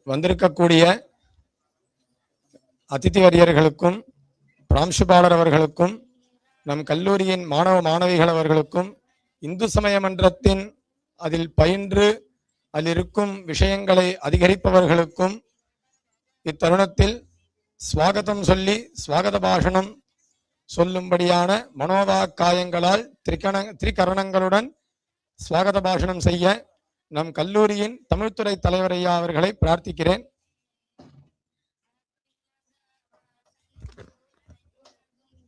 வந்திருக்கக்கூடிய அதிதிவரியர்களுக்கும் பிராம்சுபாலர் அவர்களுக்கும் நம் கல்லூரியின் மாணவ மாணவிகள் அவர்களுக்கும் இந்து சமய மன்றத்தின் அதில் பயின்று அதில் இருக்கும் விஷயங்களை அதிகரிப்பவர்களுக்கும் இத்தருணத்தில் ஸ்வாகதம் சொல்லி ஸ்வாகத பாஷணம் சொல்லும்படியான மனோவாக்காயங்களால் திரிகரணங்களுடன் ஸ்வாகத பாஷணம் செய்ய நம் கல்லூரியின் தமிழ்துறை தலைவர் ஐயா அவர்களை பிரார்த்திக்கிறேன்.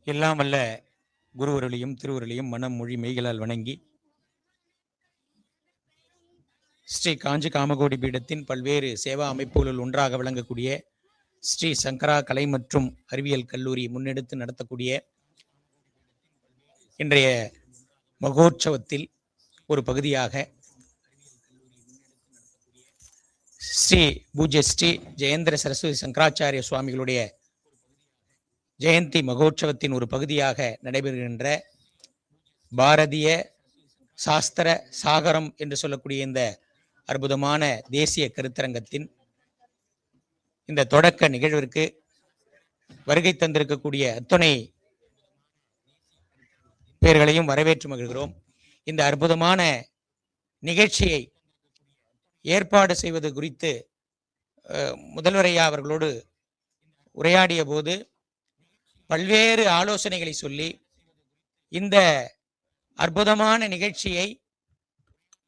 எல்லாம் வல்ல குருவருளையும் திருவருளையும் மனம் மொழி மெய்களால் வணங்கி ஸ்ரீ காஞ்சி காமகோடி பீடத்தின் பல்வேறு சேவா அமைப்புகளுள் ஒன்றாக விளங்கக்கூடிய ஸ்ரீ சங்கரா கலை மற்றும் அறிவியல் கல்லூரி முன்னெடுத்து நடத்தக்கூடிய இன்றைய மகோற்சவத்தில் ஒரு பகுதியாக ஸ்ரீ பூஜ்ய ஸ்ரீ ஜெயேந்திர சரஸ்வதி சங்கராச்சாரிய சுவாமிகளுடைய ஜெயந்தி மகோற்சவத்தின் ஒரு பகுதியாக நடைபெறுகின்ற பாரதிய சாஸ்திர சாகரம் என்று சொல்லக்கூடிய இந்த அற்புதமான தேசிய கருத்தரங்கத்தின் இந்த தொடக்க நிகழ்விற்கு வருகை தந்திருக்கக்கூடிய அத்தனை பேர்களையும் வரவேற்று மகிழ்கிறோம். இந்த அற்புதமான நிகழ்ச்சியை ஏற்பாடு செய்வது குறித்து முதல்வரையா அவர்களோடு உரையாடிய போது பல்வேறு ஆலோசனைகளை சொல்லி இந்த அற்புதமான நிகழ்ச்சியை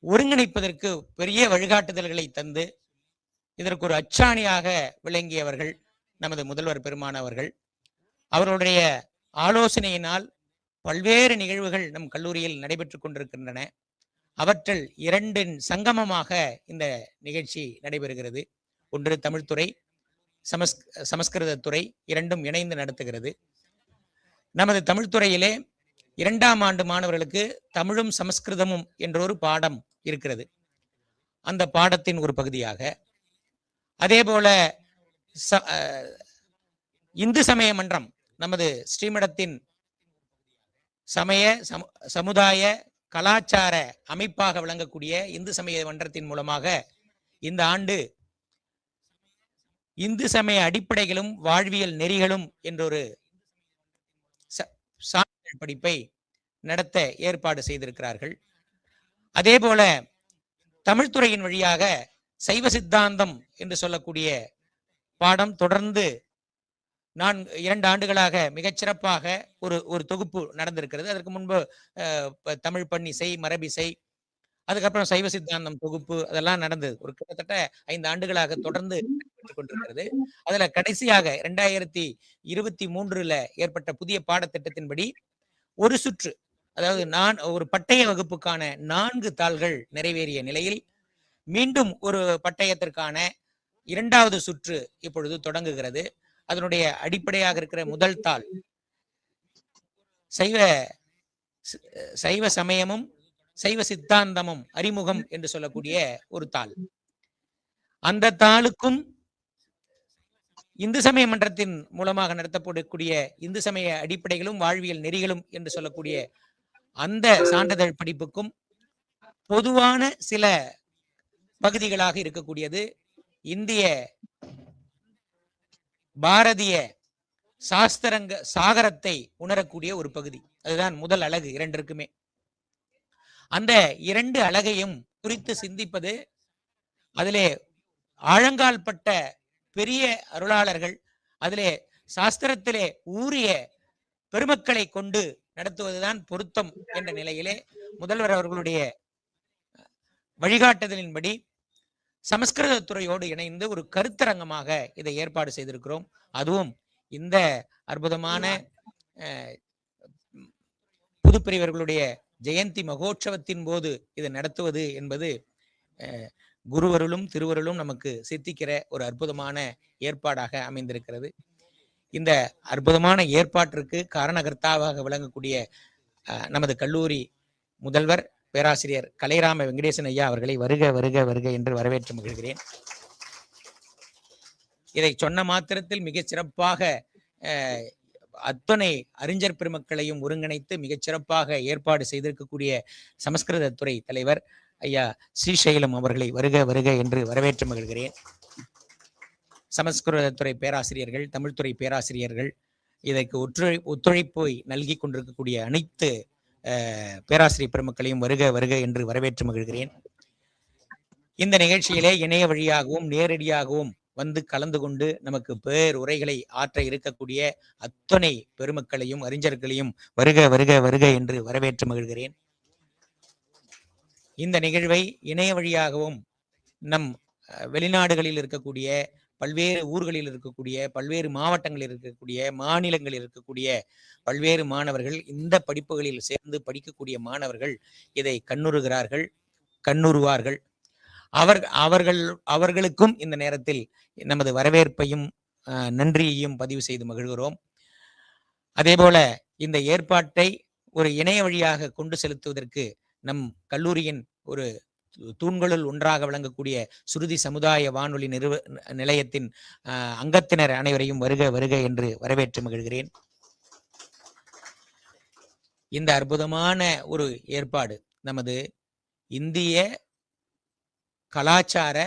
ஒருங்கிணைப்பதற்கு பெரிய வழிகாட்டுதல்களை தந்து இதற்கு ஒரு அச்சாணியாக விளங்கியவர்கள் நமது முதல்வர் பெருமானவர்கள். அவருடைய ஆலோசனையினால் பல்வேறு நிகழ்வுகள் நம் கல்லூரியில் நடைபெற்றுக் கொண்டிருக்கின்றன. அவற்றில் இரண்டின் சங்கமமாக இந்த நிகழ்ச்சி நடைபெறுகிறது. ஒன்று தமிழ்துறை, சமஸ்கிருத துறை இரண்டும் இணைந்து நடத்துகிறது. நமது தமிழ்துறையிலே 2ஆம் ஆண்டு மாணவர்களுக்கு தமிழும் சமஸ்கிருதமும் என்ற ஒரு பாடம் இருக்கிறது. அந்த பாடத்தின் ஒரு பகுதியாக அதே போல இந்து சமய மன்றம் நமது ஸ்ரீமடத்தின் சமய சமுதாய கலாச்சார அமைப்பாக விளங்கக்கூடிய இந்து சமய மன்றத்தின் மூலமாக இந்த ஆண்டு இந்து சமய அடிப்படைகளும் வாழ்வியல் நெறிகளும் என்றொரு சான்றிதழ் படிப்பை நடத்த ஏற்பாடு செய்திருக்கிறார்கள். அதே போல தமிழ்துறையின் வழியாக சைவ சித்தாந்தம் என்று சொல்லக்கூடிய பாடம் தொடர்ந்து 2 ஆண்டுகளாக மிகச்சிறப்பாக ஒரு தொகுப்பு நடந்திருக்கிறது. அதற்கு முன்பு தமிழ் பண்ணிசை, மரபிசை, அதுக்கப்புறம் சைவ சித்தாந்தம் தொகுப்பு அதெல்லாம் நடந்தது. ஒரு கிட்டத்தட்ட 5 ஆண்டுகளாக தொடர்ந்து நடைபெற்றுக் கொண்டிருக்கிறது. அதுல கடைசியாக 2023 ஏற்பட்ட புதிய பாடத்திட்டத்தின்படி ஒரு சுற்று, அதாவது ஒரு பட்டய வகுப்புக்கான 4 தாள்கள் நிறைவேறிய நிலையில் மீண்டும் ஒரு பட்டயத்திற்கான 2வது சுற்று இப்பொழுது தொடங்குகிறது. அதனுடைய அடிப்படையாக இருக்கிற முதல் தாள் சைவ சமயமும் சைவ சித்தாந்தமும் அறிமுகம் என்று சொல்லக்கூடிய ஒரு தாள். அந்த தாளுக்கும் இந்து சமய மன்றத்தின் மூலமாக நடத்தப்படக்கூடிய இந்து சமய அடிப்படைகளும் வாழ்வியல் நெறிகளும் என்று சொல்லக்கூடிய அந்த சான்றிதழ் படிப்புக்கும் பொதுவான சில பகுதிகளாக இருக்கக்கூடியது இந்திய பாரதிய சாகரத்தை உணரக்கூடிய ஒரு பகுதி. அதுதான் முதல் அலகு இரண்டிற்குமே. அந்த 2 அலகையும் குறித்து சிந்திப்பது, அதிலே ஆழங்கால் பட்ட பெரிய அருளாளர்கள், அதிலே சாஸ்திரத்திலே ஊறிய பெருமக்களை கொண்டு நடத்துவதுதான் பொருத்தம் என்ற நிலையிலே முதல்வர் அவர்களுடைய வழிகாட்டுதலின்படி சமஸ்கிருத துறையோடு இணைந்து ஒரு கருத்தரங்கமாக இதை ஏற்பாடு செய்திருக்கிறோம். அதுவும் இந்த அற்புதமான புதுப்பிரிவர்களுடைய ஜெயந்தி மகோற்சவத்தின் போது இதை நடத்துவது என்பது குருவருளும் திருவருளும் நமக்கு சித்திக்கிற ஒரு அற்புதமான ஏற்பாடாக அமைந்திருக்கிறது. இந்த அற்புதமான ஏற்பாட்டிற்கு காரணகர்த்தாவாக விளங்கக்கூடிய நமது கல்லூரி முதல்வர் பேராசிரியர் கலைராம வெங்கடேசன் ஐயா அவர்களை வருக வருக வருக என்று வரவேற்று மகிழ்கிறேன். இதை சொன்ன மாத்திரத்தில் மிகச் சிறப்பாக அத்தனை அறிஞர் பெருமக்களையும் ஒருங்கிணைத்து மிகச் சிறப்பாக ஏற்பாடு செய்திருக்கக்கூடிய சமஸ்கிருத துறை தலைவர் ஐயா ஸ்ரீசைலம் அவர்களை வருக வருக என்று வரவேற்று மகிழ்கிறேன். சமஸ்கிருதத்துறை பேராசிரியர்கள், தமிழ்துறை பேராசிரியர்கள், இதற்கு ஒத்துழைப்பு நல்கி கொண்டிருக்கக்கூடிய அனைத்து பேராசிரியர் பெருமக்களையும் வருக வருக என்று வரவேற்று மகிழ்கிறேன். இந்த நிகழ்ச்சியிலே இணைய வழியாகவும் நேரடியாகவும் வந்து கலந்து கொண்டு நமக்கு பேருரைகளை ஆற்ற இருக்கக்கூடிய அத்தனை பெருமக்களையும் அறிஞர்களையும் வருக வருக வருக என்று வரவேற்று மகிழ்கிறேன். இந்த நிகழ்வை இணைய வழியாகவும் நம் வெளிநாடுகளில் இருக்கக்கூடிய பல்வேறு ஊர்களில் இருக்கக்கூடிய பல்வேறு மாவட்டங்களில் இருக்கக்கூடிய மாநிலங்களில் இருக்கக்கூடிய பல்வேறு மாணவர்கள், இந்த படிப்புகளில் சேர்ந்து படிக்கக்கூடிய மாணவர்கள் இதை கண்ணுறுகிறார்கள், கண்ணுறுவார்கள். அவர்களுக்கும் இந்த நேரத்தில் நமது வரவேற்பையும் நன்றியையும் பதிவு செய்து மகிழ்கிறோம். அதேபோல இந்த ஏற்பாட்டை ஒரு இணைய வழியாக கொண்டு செலுத்துவதற்கு நம் கல்லூரியின் ஒரு தூண்களுள் ஒன்றாக விளங்கக்கூடிய சுருதி சமுதாய வானொலி நிலையத்தின் அங்கத்தினர் அனைவரையும் வருக வருக என்று வரவேற்று மகிழ்கிறேன். இந்த அற்புதமான ஒரு ஏற்பாடு நமது இந்திய கலாச்சார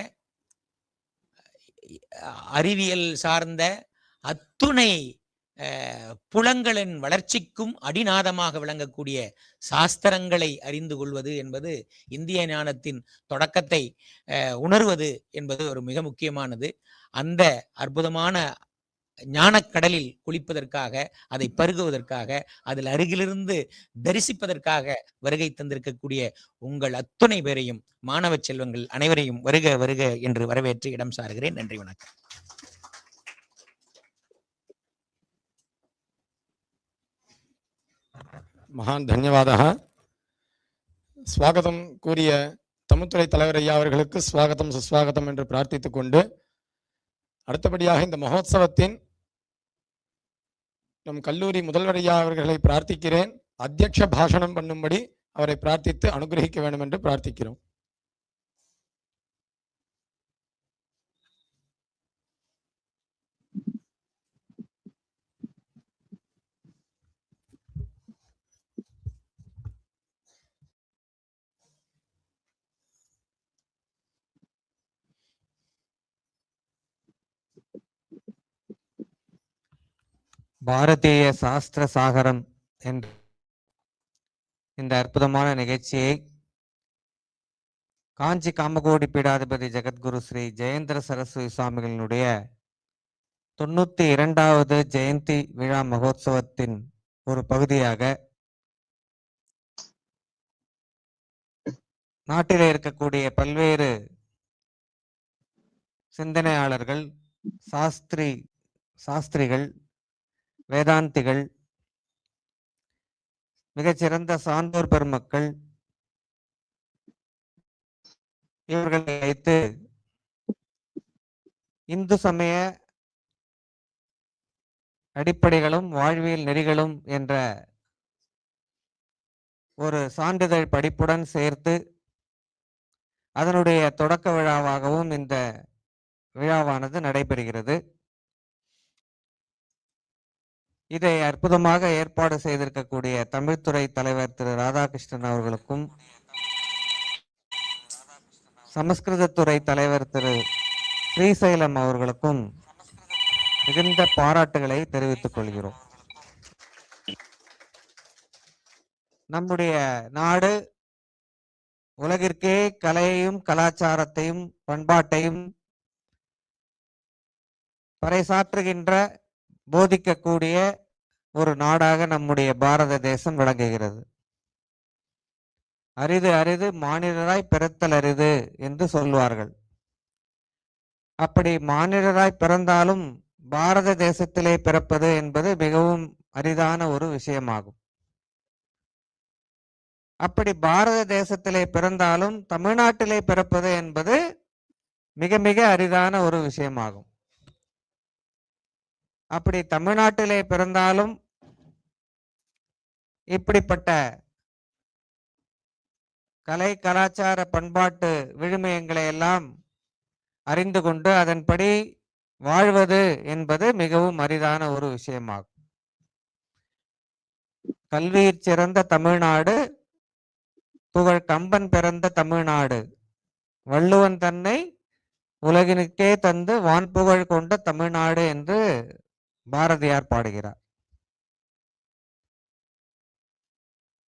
அறிவியல் சார்ந்த அத்துணை புலங்களின் வளர்ச்சிக்கும் அடிநாதமாக விளங்கக்கூடிய சாஸ்திரங்களை அறிந்து கொள்வது என்பது இந்திய ஞானத்தின் தொடக்கத்தை உணர்வது என்பது ஒரு மிக முக்கியமானது. அந்த அற்புதமான ஞானக்கடலில் குளிப்பதற்காக, அதை பருகுவதற்காக, அதில் அருகிலிருந்து தரிசிப்பதற்காக வருகை தந்திருக்கக்கூடிய உங்கள் அத்துணை பேரையும், மாணவ செல்வங்கள் அனைவரையும் வருக வருக என்று வரவேற்று இடம் சாருகிறேன். நன்றி, வணக்கம். மகான் தன்யவாதா. ஸ்வாகதம் கூறிய தமிழ்துறை தலைவர் ஐயா அவர்களுக்கு ஸ்வாகதம் சுஸ்வாகதம் என்று பிரார்த்தித்துக் கொண்டு, அடுத்தபடியாக இந்த மகோத்சவத்தின் நம் கல்லூரி முதல்வர் ஐயா அவர்களை பிரார்த்திக்கிறேன். அத்தியட்ச பாஷணம் பண்ணும்படி அவரை பிரார்த்தித்து அனுகிரகிக்க வேண்டும் என்று பிரார்த்திக்கிறோம். பாரதிய சாஸ்திர சாகரம் என்ற இந்த அற்புதமான நிகழ்ச்சியை காஞ்சி காமகோடி பீடாதிபதி ஜெகத்குரு ஸ்ரீ ஜெயேந்திர சரஸ்வதி சுவாமிகளினுடைய 92வது ஜெயந்தி விழா மகோத்சவத்தின் ஒரு பகுதியாக நாட்டிலே இருக்கக்கூடிய பல்வேறு சிந்தனையாளர்கள், சாஸ்திரிகள், வேதாந்திகள், மிகச்சிறந்த சான்றோர் பெருமக்கள் இவர்களை வைத்து இந்து சமய அடிப்படைகளும் வாழ்வியல் நெறிகளும் என்ற ஒரு சான்றிதழ் படிப்புடன் சேர்த்து அதனுடைய தொடக்க விழாவாகவும் இந்த விழாவானது நடைபெறுகிறது. இதை அற்புதமாக ஏற்பாடு செய்திருக்கக்கூடிய தமிழ்துறை தலைவர் திரு ராதாகிருஷ்ணன் அவர்களுக்கும், சமஸ்கிருதத்துறை தலைவர் திரு ஸ்ரீசைலம் அவர்களுக்கும் மிகுந்த பாராட்டுகளை தெரிவித்துக் கொள்கிறோம். நம்முடைய நாடு உலகிற்கே கலையையும் கலாச்சாரத்தையும் பண்பாட்டையும் பறைசாற்றுகின்ற, போதிக்கக்கூடிய ஒரு நாடாக நம்முடைய பாரத தேசம் விளங்குகிறது. அரிது அரிது மானிடராய் பிறத்தல் அரிது என்று சொல்வார்கள். அப்படி மானிடராய் பிறந்தாலும் பாரத தேசத்திலே பிறப்பது என்பது மிகவும் அரிதான ஒரு விஷயமாகும். அப்படி பாரத தேசத்திலே பிறந்தாலும் தமிழ்நாட்டிலே பிறப்பது என்பது மிக மிக அரிதான ஒரு விஷயமாகும். அப்படி தமிழ்நாட்டிலே பிறந்தாலும் இப்படிப்பட்ட கலை கலாச்சார பண்பாட்டு விழுமியங்களை எல்லாம் அறிந்து கொண்டு அதன்படி வாழ்வது என்பது மிகவும் அரிதான ஒரு விஷயமாகும். கல்வியில் சிறந்த தமிழ்நாடு, புகழ் கம்பன் பிறந்த தமிழ்நாடு, வள்ளுவன் தன்னை உலகினுக்கே தந்து வான்புகழ் கொண்ட தமிழ்நாடு என்று பாரதியார் பாடுகிறார்.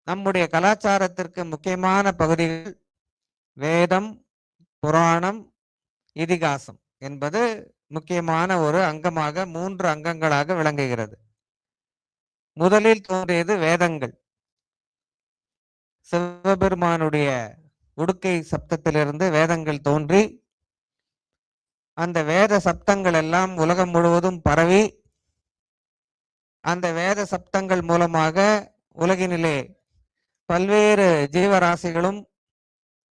நம்முடைய கலாச்சாரத்திற்கு முக்கியமான பகுதிகள் வேதம், புராணம், இதிகாசம் என்பது முக்கியமான ஒரு அங்கமாக 3 அங்கங்களாக விளங்குகிறது. முதலில் தோன்றியது வேதங்கள். சிவபெருமானுடைய உடுக்கை சப்தத்திலிருந்து வேதங்கள் தோன்றி அந்த வேத சப்தங்கள் எல்லாம் உலகம் முழுவதும் பரவி அந்த வேத சப்தங்கள் மூலமாக உலகினிலே பல்வேறு ஜீவராசிகளும்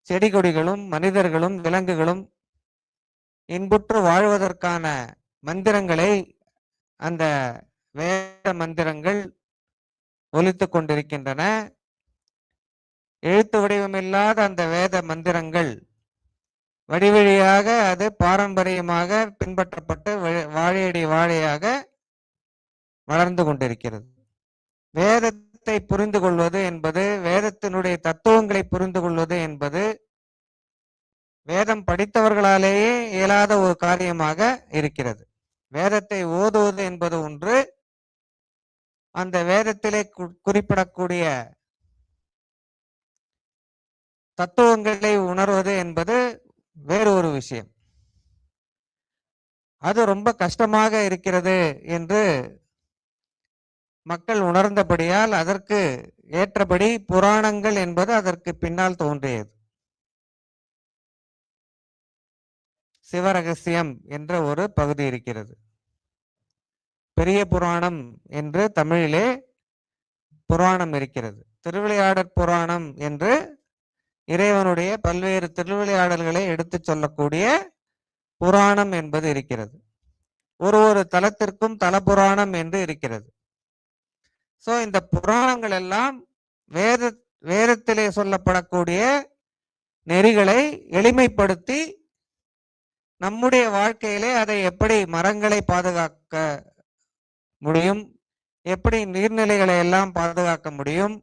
செடி கொடிகளும் மனிதர்களும் விலங்குகளும் இன்புற்று வாழ்வதற்கான மந்திரங்களை அந்த வேத மந்திரங்கள் ஒலித்துக் கொண்டிருக்கின்றன. எழுத்து வடிவமில்லாத அந்த வேத மந்திரங்கள் வழிவழியாக அது பாரம்பரியமாக பின்பற்றப்பட்டு வாழையடி வாழையாக வளர்ந்து கொண்டிருக்கிறது. வேதத்தை புரிந்து கொள்வது என்பது, வேதத்தினுடைய தத்துவங்களை புரிந்து கொள்வது என்பது வேதம் படித்தவர்களாலேயே இயலாத ஒரு காரியமாக இருக்கிறது. வேதத்தை ஓதுவது என்பது ஒன்று, அந்த வேதத்திலே குறிப்பிடக்கூடிய தத்துவங்களை உணர்வது என்பது வேறு ஒரு விஷயம். அது ரொம்ப கஷ்டமாக இருக்கிறது என்று மக்கள் உணர்ந்தபடியால் அதற்கு ஏற்றபடி புராணங்கள் என்பது அதற்கு பின்னால் தோன்றியது. சிவரகசியம் என்ற ஒரு பகுதி இருக்கிறது. பெரிய புராணம் என்று தமிழிலே புராணம் இருக்கிறது. திருவிளையாடற் புராணம் என்று இறைவனுடைய பல்வேறு திருவிளையாடல்களை எடுத்துச் சொல்லக்கூடிய புராணம் என்பது இருக்கிறது. ஒரு தலத்திற்கும் தல புராணம் என்று இருக்கிறது. சோ இந்த புராணங்கள் எல்லாம் வேதத்திலே சொல்லப்படக்கூடிய நெறிகளை எளிமைப்படுத்தி நம்முடைய வாழ்க்கையிலே அதை எப்படி மரங்களை பாதுகாக்க முடியும், எப்படி நீர்நிலைகளை எல்லாம் பாதுகாக்க முடியும்,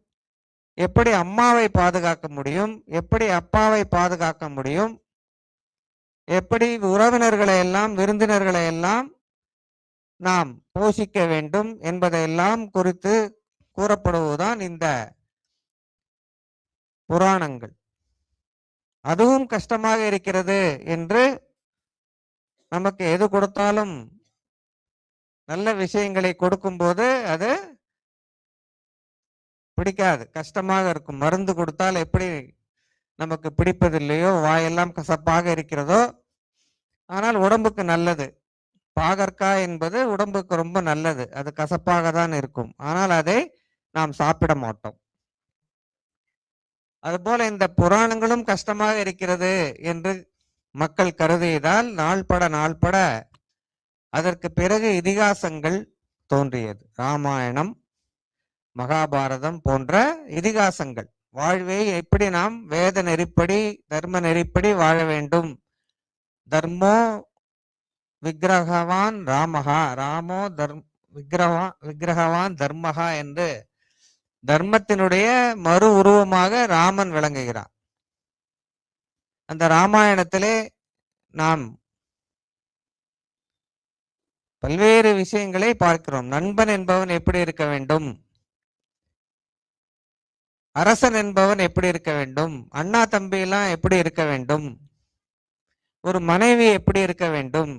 எப்படி அம்மாவை பாதுகாக்க முடியும், எப்படி அப்பாவை பாதுகாக்க முடியும், எப்படி உறவினர்களை எல்லாம் விருந்தினர்களை எல்லாம் நாம் போஷிக்க வேண்டும் என்பதையெல்லாம் குறித்து கூறப்படுவதுதான் இந்த புராணங்கள். அதுவும் கஷ்டமாக இருக்கிறது என்று நமக்கு எது கொடுத்தாலும் நல்ல விஷயங்களை கொடுக்கும்போது அது பிடிக்காது, கஷ்டமாக இருக்கும். மருந்து கொடுத்தால் எப்படி நமக்கு பிடிப்பதில்லையோ, வாயெல்லாம் கசப்பாக இருக்கிறதோ, ஆனால் உடம்புக்கு நல்லது. பாகற்காய் என்பது உடம்புக்கு ரொம்ப நல்லது, அது கசப்பாக தான் இருக்கும், ஆனால் அதை நாம் சாப்பிட மாட்டோம். அதுபோல இந்த புராணங்களும் கஷ்டமாக இருக்கிறது என்று மக்கள் கருதியதால் நாள்பட அதற்கு பிறகு இதிகாசங்கள் தோன்றியது. ராமாயணம், மகாபாரதம் போன்ற இதிகாசங்கள். வாழ்வை எப்படி நாம் வேத நெறிப்படி தர்ம நெறிப்படி வாழ வேண்டும். தர்மோ விக்கிரகவான் ராமஹா, ராமோ விக்கிரகவான் தர்மஹா என்று தர்மத்தினுடைய மறு உருவமாக ராமன் விளங்குகிறான். அந்த ராமாயணத்திலே நாம் பல்வேறு விஷயங்களை பார்க்கிறோம். நண்பன் என்பவன் எப்படி இருக்க வேண்டும், அரசன் என்பவன் எப்படி இருக்க வேண்டும், அண்ணா தம்பி எல்லாம் எப்படி இருக்க வேண்டும், ஒரு மனைவி எப்படி இருக்க வேண்டும்,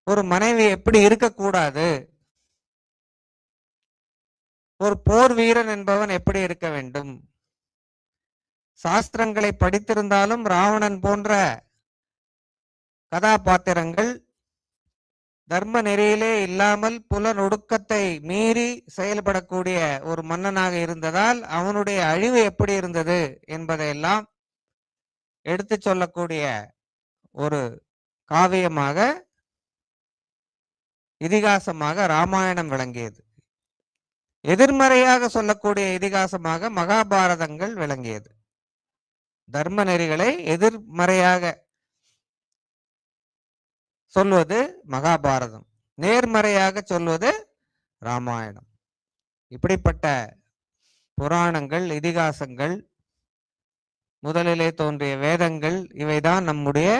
ஒரு மனைவி எப்படி இருக்கக்கூடாது, ஒரு போர் வீரன் என்பவன் எப்படி இருக்க வேண்டும். சாஸ்திரங்களை படித்திருந்தாலும் ராவணன் போன்ற கதாபாத்திரங்கள் தர்ம நெறியிலே இல்லாமல் புலனொடுக்கத்தை மீறி செயல்படக்கூடிய ஒரு மன்னனாக இருந்ததால் அவனுடைய அழிவு எப்படி இருந்தது என்பதையெல்லாம் எடுத்து சொல்லக்கூடிய ஒரு காவியமாக, இதிகாசமாக ராமாயணம் விளங்கியது. எதிர்மறையாக சொல்லக்கூடிய இதிகாசமாக மகாபாரதங்கள் விளங்கியது. தர்ம நெறிகளை எதிர்மறையாக சொல்வது மகாபாரதம், நேர்மறையாக சொல்வது ராமாயணம். இப்படிப்பட்ட புராணங்கள், இதிகாசங்கள், முதலிலே தோன்றிய வேதங்கள், இவைதான் நம்முடைய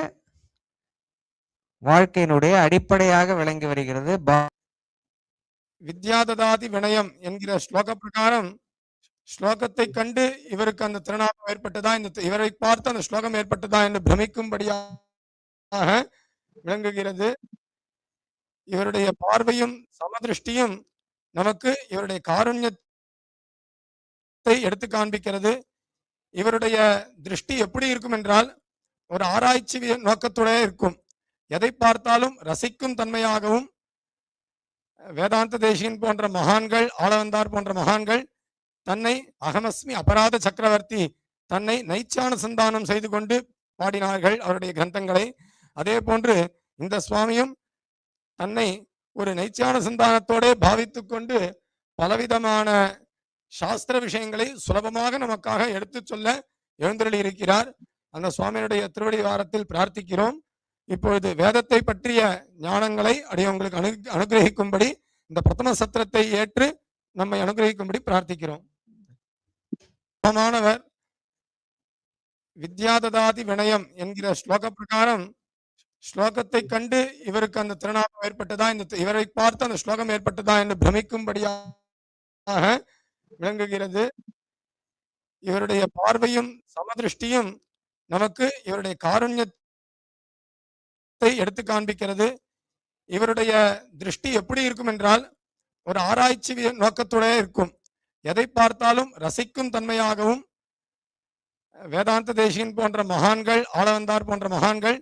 வாழ்க்கையினுடைய அடிப்படையாக விளங்கி வருகிறது. வித்யாததாதி வினயம் என்கிற ஸ்லோக பிரகாரம் ஸ்லோகத்தை கண்டு இவருக்கு அந்த திருநாமம் ஏற்பட்டதா, இவரை பார்த்து அந்த ஸ்லோகம் ஏற்பட்டதா என்று பிரமிக்கும்படியாக விளங்குகிறது. இவருடைய பார்வையும் சமதிருஷ்டியும் நமக்கு இவருடைய காருண்யத்தை எடுத்து காண்பிக்கிறது. இவருடைய திருஷ்டி எப்படி இருக்கும் என்றால் ஒரு ஆராய்ச்சி நோக்கத்துடைய இருக்கும். எதை பார்த்தாலும் ரசிக்கும் தன்மையாகவும், வேதாந்த தேசிகன் போன்ற மகான்கள், ஆளவந்தார் போன்ற மகான்கள் தன்னை அகமஸ்மி அபராத சக்கரவர்த்தி, தன்னை நைச்சானுசந்தானம் செய்து கொண்டு பாடினார்கள் அவருடைய கிரந்தங்களை. அதே போன்று இந்த சுவாமியும் தன்னை ஒரு நைச்சானுசந்தானத்தோட பாவித்து கொண்டு பலவிதமான சாஸ்திர விஷயங்களை சுலபமாக நமக்காக எடுத்து சொல்ல எழுந்தருளி இருக்கிறார். அந்த சுவாமியுடைய திருவடி வாரத்தில் பிரார்த்திக்கிறோம். இப்பொழுது வேதத்தை பற்றிய ஞானங்களை அடியவங்களுக்கு அனுகிரகிக்கும்படி இந்த பிரதம சத்திரத்தை ஏற்று நம்மை அனுகிரகிக்கும்படி பிரார்த்திக்கிறோம். மாணவர் வித்யாததாதி வினயம் என்கிற ஸ்லோக பிரகாரம் ஸ்லோகத்தை கண்டு இவருக்கு அந்த திருநாமம் ஏற்பட்டதா, இவரை பார்த்து அந்த ஸ்லோகம் ஏற்பட்டதா என்று பிரமிக்கும்படியாக விளங்குகிறது. இவருடைய பார்வையும் சமதிருஷ்டியும் நமக்கு இவருடைய காருண்யத்தை எடுத்து காண்பிக்கிறது. இவருடைய திருஷ்டி எப்படி இருக்கும் என்றால் ஒரு ஆராய்ச்சி நோக்கத்துடைய இருக்கும். எதை பார்த்தாலும் ரசிக்கும் தன்மையாகவும், வேதாந்த தேசிகன் போன்ற மகான்கள், ஆளவந்தார் போன்ற மகான்கள்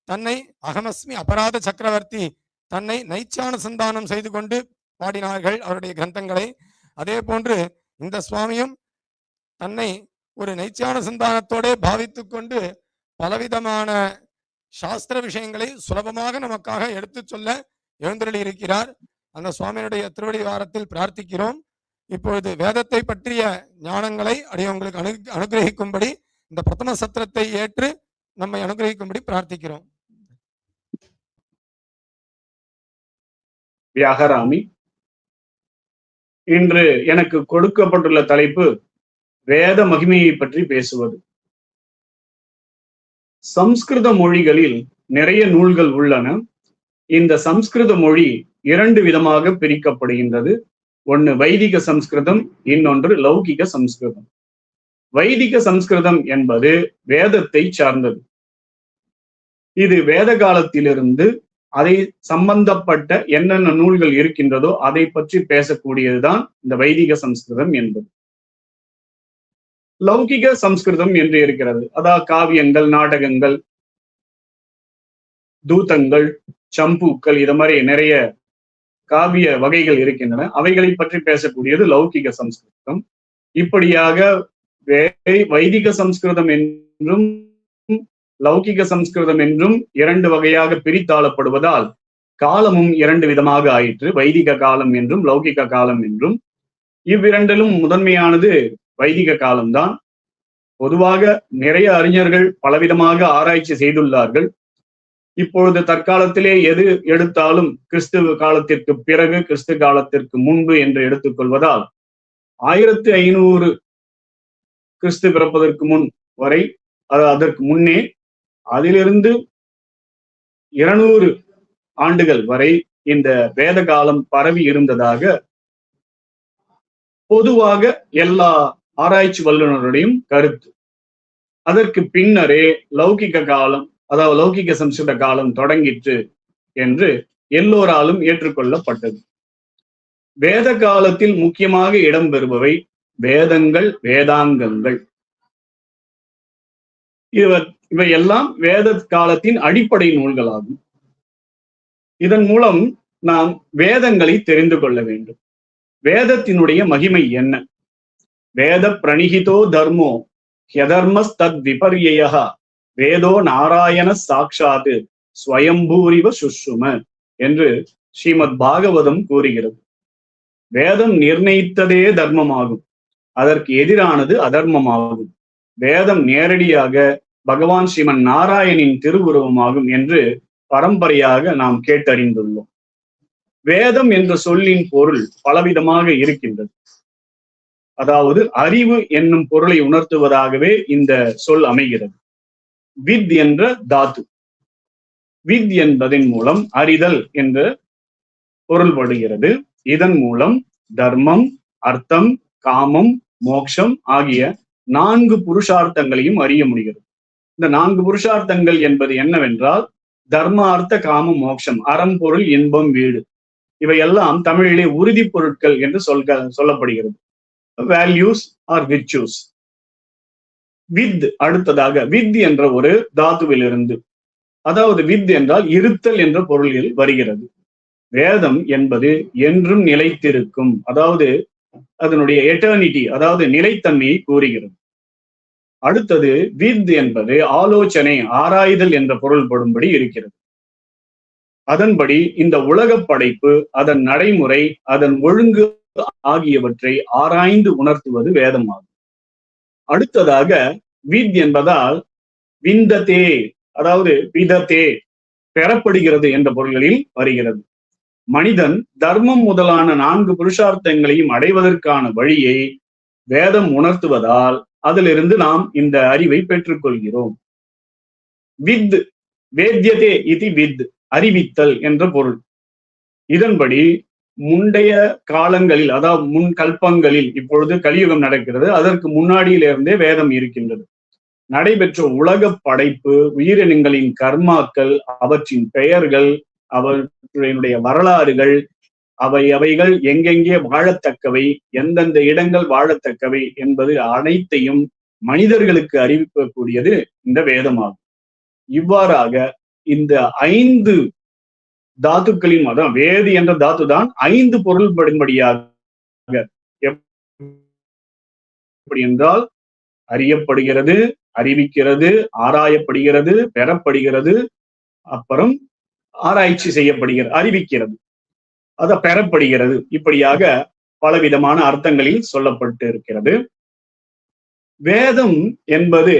தன்னை அகமஸ்மி அபராத சக்கரவர்த்தி, தன்னை நைச்சானுசந்தானம் செய்து கொண்டு பாடினார்கள் அவருடைய கிரந்தங்களை. அதே போன்று இந்த சுவாமியும் தன்னை ஒரு நைச்சானுசந்தானத்தோட பாவித்து கொண்டு பலவிதமான சாஸ்திர விஷயங்களை சுலபமாக நமக்காக எடுத்து சொல்ல எழுந்தருளி இருக்கிறார். அந்த சுவாமியுடைய திருவடி வாரத்தில் பிரார்த்திக்கிறோம். இப்பொழுது வேதத்தை பற்றிய ஞானங்களை அடியவங்களுக்கு அனுகிரகிக்கும்படி இந்த பிரதம சத்திரத்தை ஏற்று நம்மை அனுகிரகிக்கும்படி பிரார்த்திக்கிறோம். வியாகராமி, இன்று எனக்கு கொடுக்கப்பட்டுள்ள தலைப்பு வேத மகிமையை பற்றி பேசுவது. சம்ஸ்கிருத மொழிகளில் நிறைய நூல்கள் உள்ளன. இந்த சம்ஸ்கிருத மொழி இரண்டு விதமாக பிரிக்கப்படுகின்றது. ஒன்று வைதிக சம்ஸ்கிருதம், இன்னொன்று லௌகிக சம்ஸ்கிருதம். வைதிக சம்ஸ்கிருதம் என்பது வேதத்தை சார்ந்தது. இது வேத காலத்திலிருந்து அதை சம்பந்தப்பட்ட என்னென்ன நூல்கள் இருக்கின்றதோ அதை பற்றி பேசக்கூடியதுதான் இந்த வைதிக சம்ஸ்கிருதம் என்பது. லௌகிக சம்ஸ்கிருதம் என்று இருக்கிறது. அதாவது காவியங்கள், நாடகங்கள், தூதங்கள், சம்பூக்கள், இது மாதிரி நிறைய காவிய வகைகள் இருக்கின்றன. அவைகளை பற்றி பேசக்கூடியது லௌகிக சம்ஸ்கிருதம். இப்படியாக வைதிக சம்ஸ்கிருதம் என்றும் லௌகிக சம்ஸ்கிருதம் என்றும் இரண்டு வகையாக பிரித்தாளப்படுவதால் காலமும் இரண்டு விதமாக ஆயிற்று. வைதிக காலம் என்றும் லௌகிக காலம் என்றும். இவ்விரண்டிலும் முதன்மையானது வைதிக காலம்தான். பொதுவாக நிறைய அறிஞர்கள் பலவிதமாக ஆராய்ச்சி செய்துள்ளார்கள். இப்பொழுது தற்காலத்திலே எது எடுத்தாலும் கிறிஸ்துவ காலத்திற்கு பிறகு, கிறிஸ்து காலத்திற்கு முன்பு என்று எடுத்துக்கொள்வதால் 1500 கிறிஸ்து பிறப்பதற்கு முன் வரை, அதற்கு முன்னே, அதிலிருந்து 200 ஆண்டுகள் வரை இந்த வேத காலம் பரவி இருந்ததாக பொதுவாக எல்லா ஆராய்ச்சி வல்லுநருடையும் கருத்து. அதற்கு பின்னரே லௌகிக காலம், அதாவது லௌகிக சம்ஸ்கிருத காலம் தொடங்கிற்று என்று எல்லோராலும் ஏற்றுக்கொள்ளப்பட்டது. வேத காலத்தில் முக்கியமாக இடம்பெறுபவை வேதங்கள், வேதாங்கங்கள். இவையெல்லாம் வேத காலத்தின் அடிப்படை நூல்களாகும். இதன் மூலம் நாம் வேதங்களை தெரிந்து கொள்ள வேண்டும். வேதத்தினுடைய மகிமை என்ன? வேத பிரணிகிதோ தர்மோ ஹ்யதர்மஸ் தத் விபர்யயः வேதோ நாராயண சாட்சாத் ஸ்வயம்பூரிவ சுஷ்ரும என்று ஸ்ரீமத் பாகவதம் கூறுகிறது. வேதம் நிர்ணயித்ததே தர்மமாகும், அதற்கு எதிரானது அதர்மமாகும். வேதம் நேரடியாக பகவான் ஸ்ரீமன் நாராயணின் திருவுருவமாகும் என்று பரம்பரையாக நாம் கேட்டறிந்துள்ளோம். வேதம் என்ற சொல்லின் பொருள் பலவிதமாக இருக்கின்றது. அதாவது அறிவு என்னும் பொருளை உணர்த்துவதாகவே இந்த சொல் அமைகிறது. வித் என்ற தாத்து, வித் என்பதன் மூலம் அறிதல் என்று பொருள்படுகிறது. இதன் மூலம் தர்மம், அர்த்தம், காமம், மோட்சம் ஆகிய 4 புருஷார்த்தங்களையும் அறிய முடிகிறது. இந்த 4 புருஷார்த்தங்கள் என்பது என்னவென்றால் தர்ம, அர்த்த, காமம், மோட்சம், அறம், பொருள், இன்பம், வீடு. இவையெல்லாம் தமிழிலே உறுதி பொருட்கள் என்று சொல்லப்படுகிறது. Values are virtues. வித் அடுத்ததாக வித் என்ற ஒரு தாத்துவிலிருந்து, அதாவது வித் என்றால் இருத்தல் என்ற பொருளில் வருகிறது. வேதம் என்பது என்றும் நிலைத்திருக்கும், அதாவது அதனுடைய எட்டர்னிட்டி, அதாவது நிலைத்தன்மையை கூறுகிறது. அடுத்தது வித் என்பது ஆலோசனை, ஆராய்தல் என்ற பொருள்படும்படி இருக்கிறது. அதன்படி இந்த உலக படைப்பு, அதன் நடைமுறை, அதன் ஒழுங்கு ஆகியவற்றை ஆராய்ந்து உணர்த்துவது வேதமாகும். அடுத்ததாக வித் என்பதால் விந்ததே, அதாவது விதத்தே, பெறப்படுகிறது என்ற பொருள்களில் வருகிறது. மனிதன் தர்மம் முதலான 4 புருஷார்த்தங்களையும் அடைவதற்கான வழியை வேதம் உணர்த்துவதால் அதிலிருந்து நாம் இந்த அறிவை பெற்றுக்கொள்கிறோம். வித் வேத்யதே இது வித், அறிவித்தல் என்ற பொருள். இதன்படி முந்தைய காலங்களில், அதாவது முன் கல்பங்களில், இப்பொழுது கலியுகம் நடக்கிறது, அதற்கு முன்னாடியிலிருந்தே வேதம் இருக்கின்றது. நடைபெற்ற உலக படைப்பு, உயிரினங்களின் கர்மாக்கள், அவற்றின் பெயர்கள், அவற்றினுடைய வரலாறுகள், அவைகள் எங்கெங்கே வாழத்தக்கவை, எந்தெந்த இடங்கள் வாழத்தக்கவை என்பது அனைத்தையும் மனிதர்களுக்கு அறிவிக்கக்கூடியது இந்த வேதமாகும். இவ்வாறாக இந்த 5 தாத்துக்களின், அதான் வேதி என்ற தாத்து தான் 5 பொருள்படும்படியாக, எப்படி என்றால் அறியப்படுகிறது, அறிவிக்கிறது, ஆராயப்படுகிறது, பெறப்படுகிறது, அப்புறம் ஆராய்ச்சி செய்யப்படுகிறது, அறிவிக்கிறது, அத பெறப்படுகிறது. இப்படியாக பலவிதமான அர்த்தங்களில் சொல்லப்பட்டு இருக்கிறது. வேதம் என்பது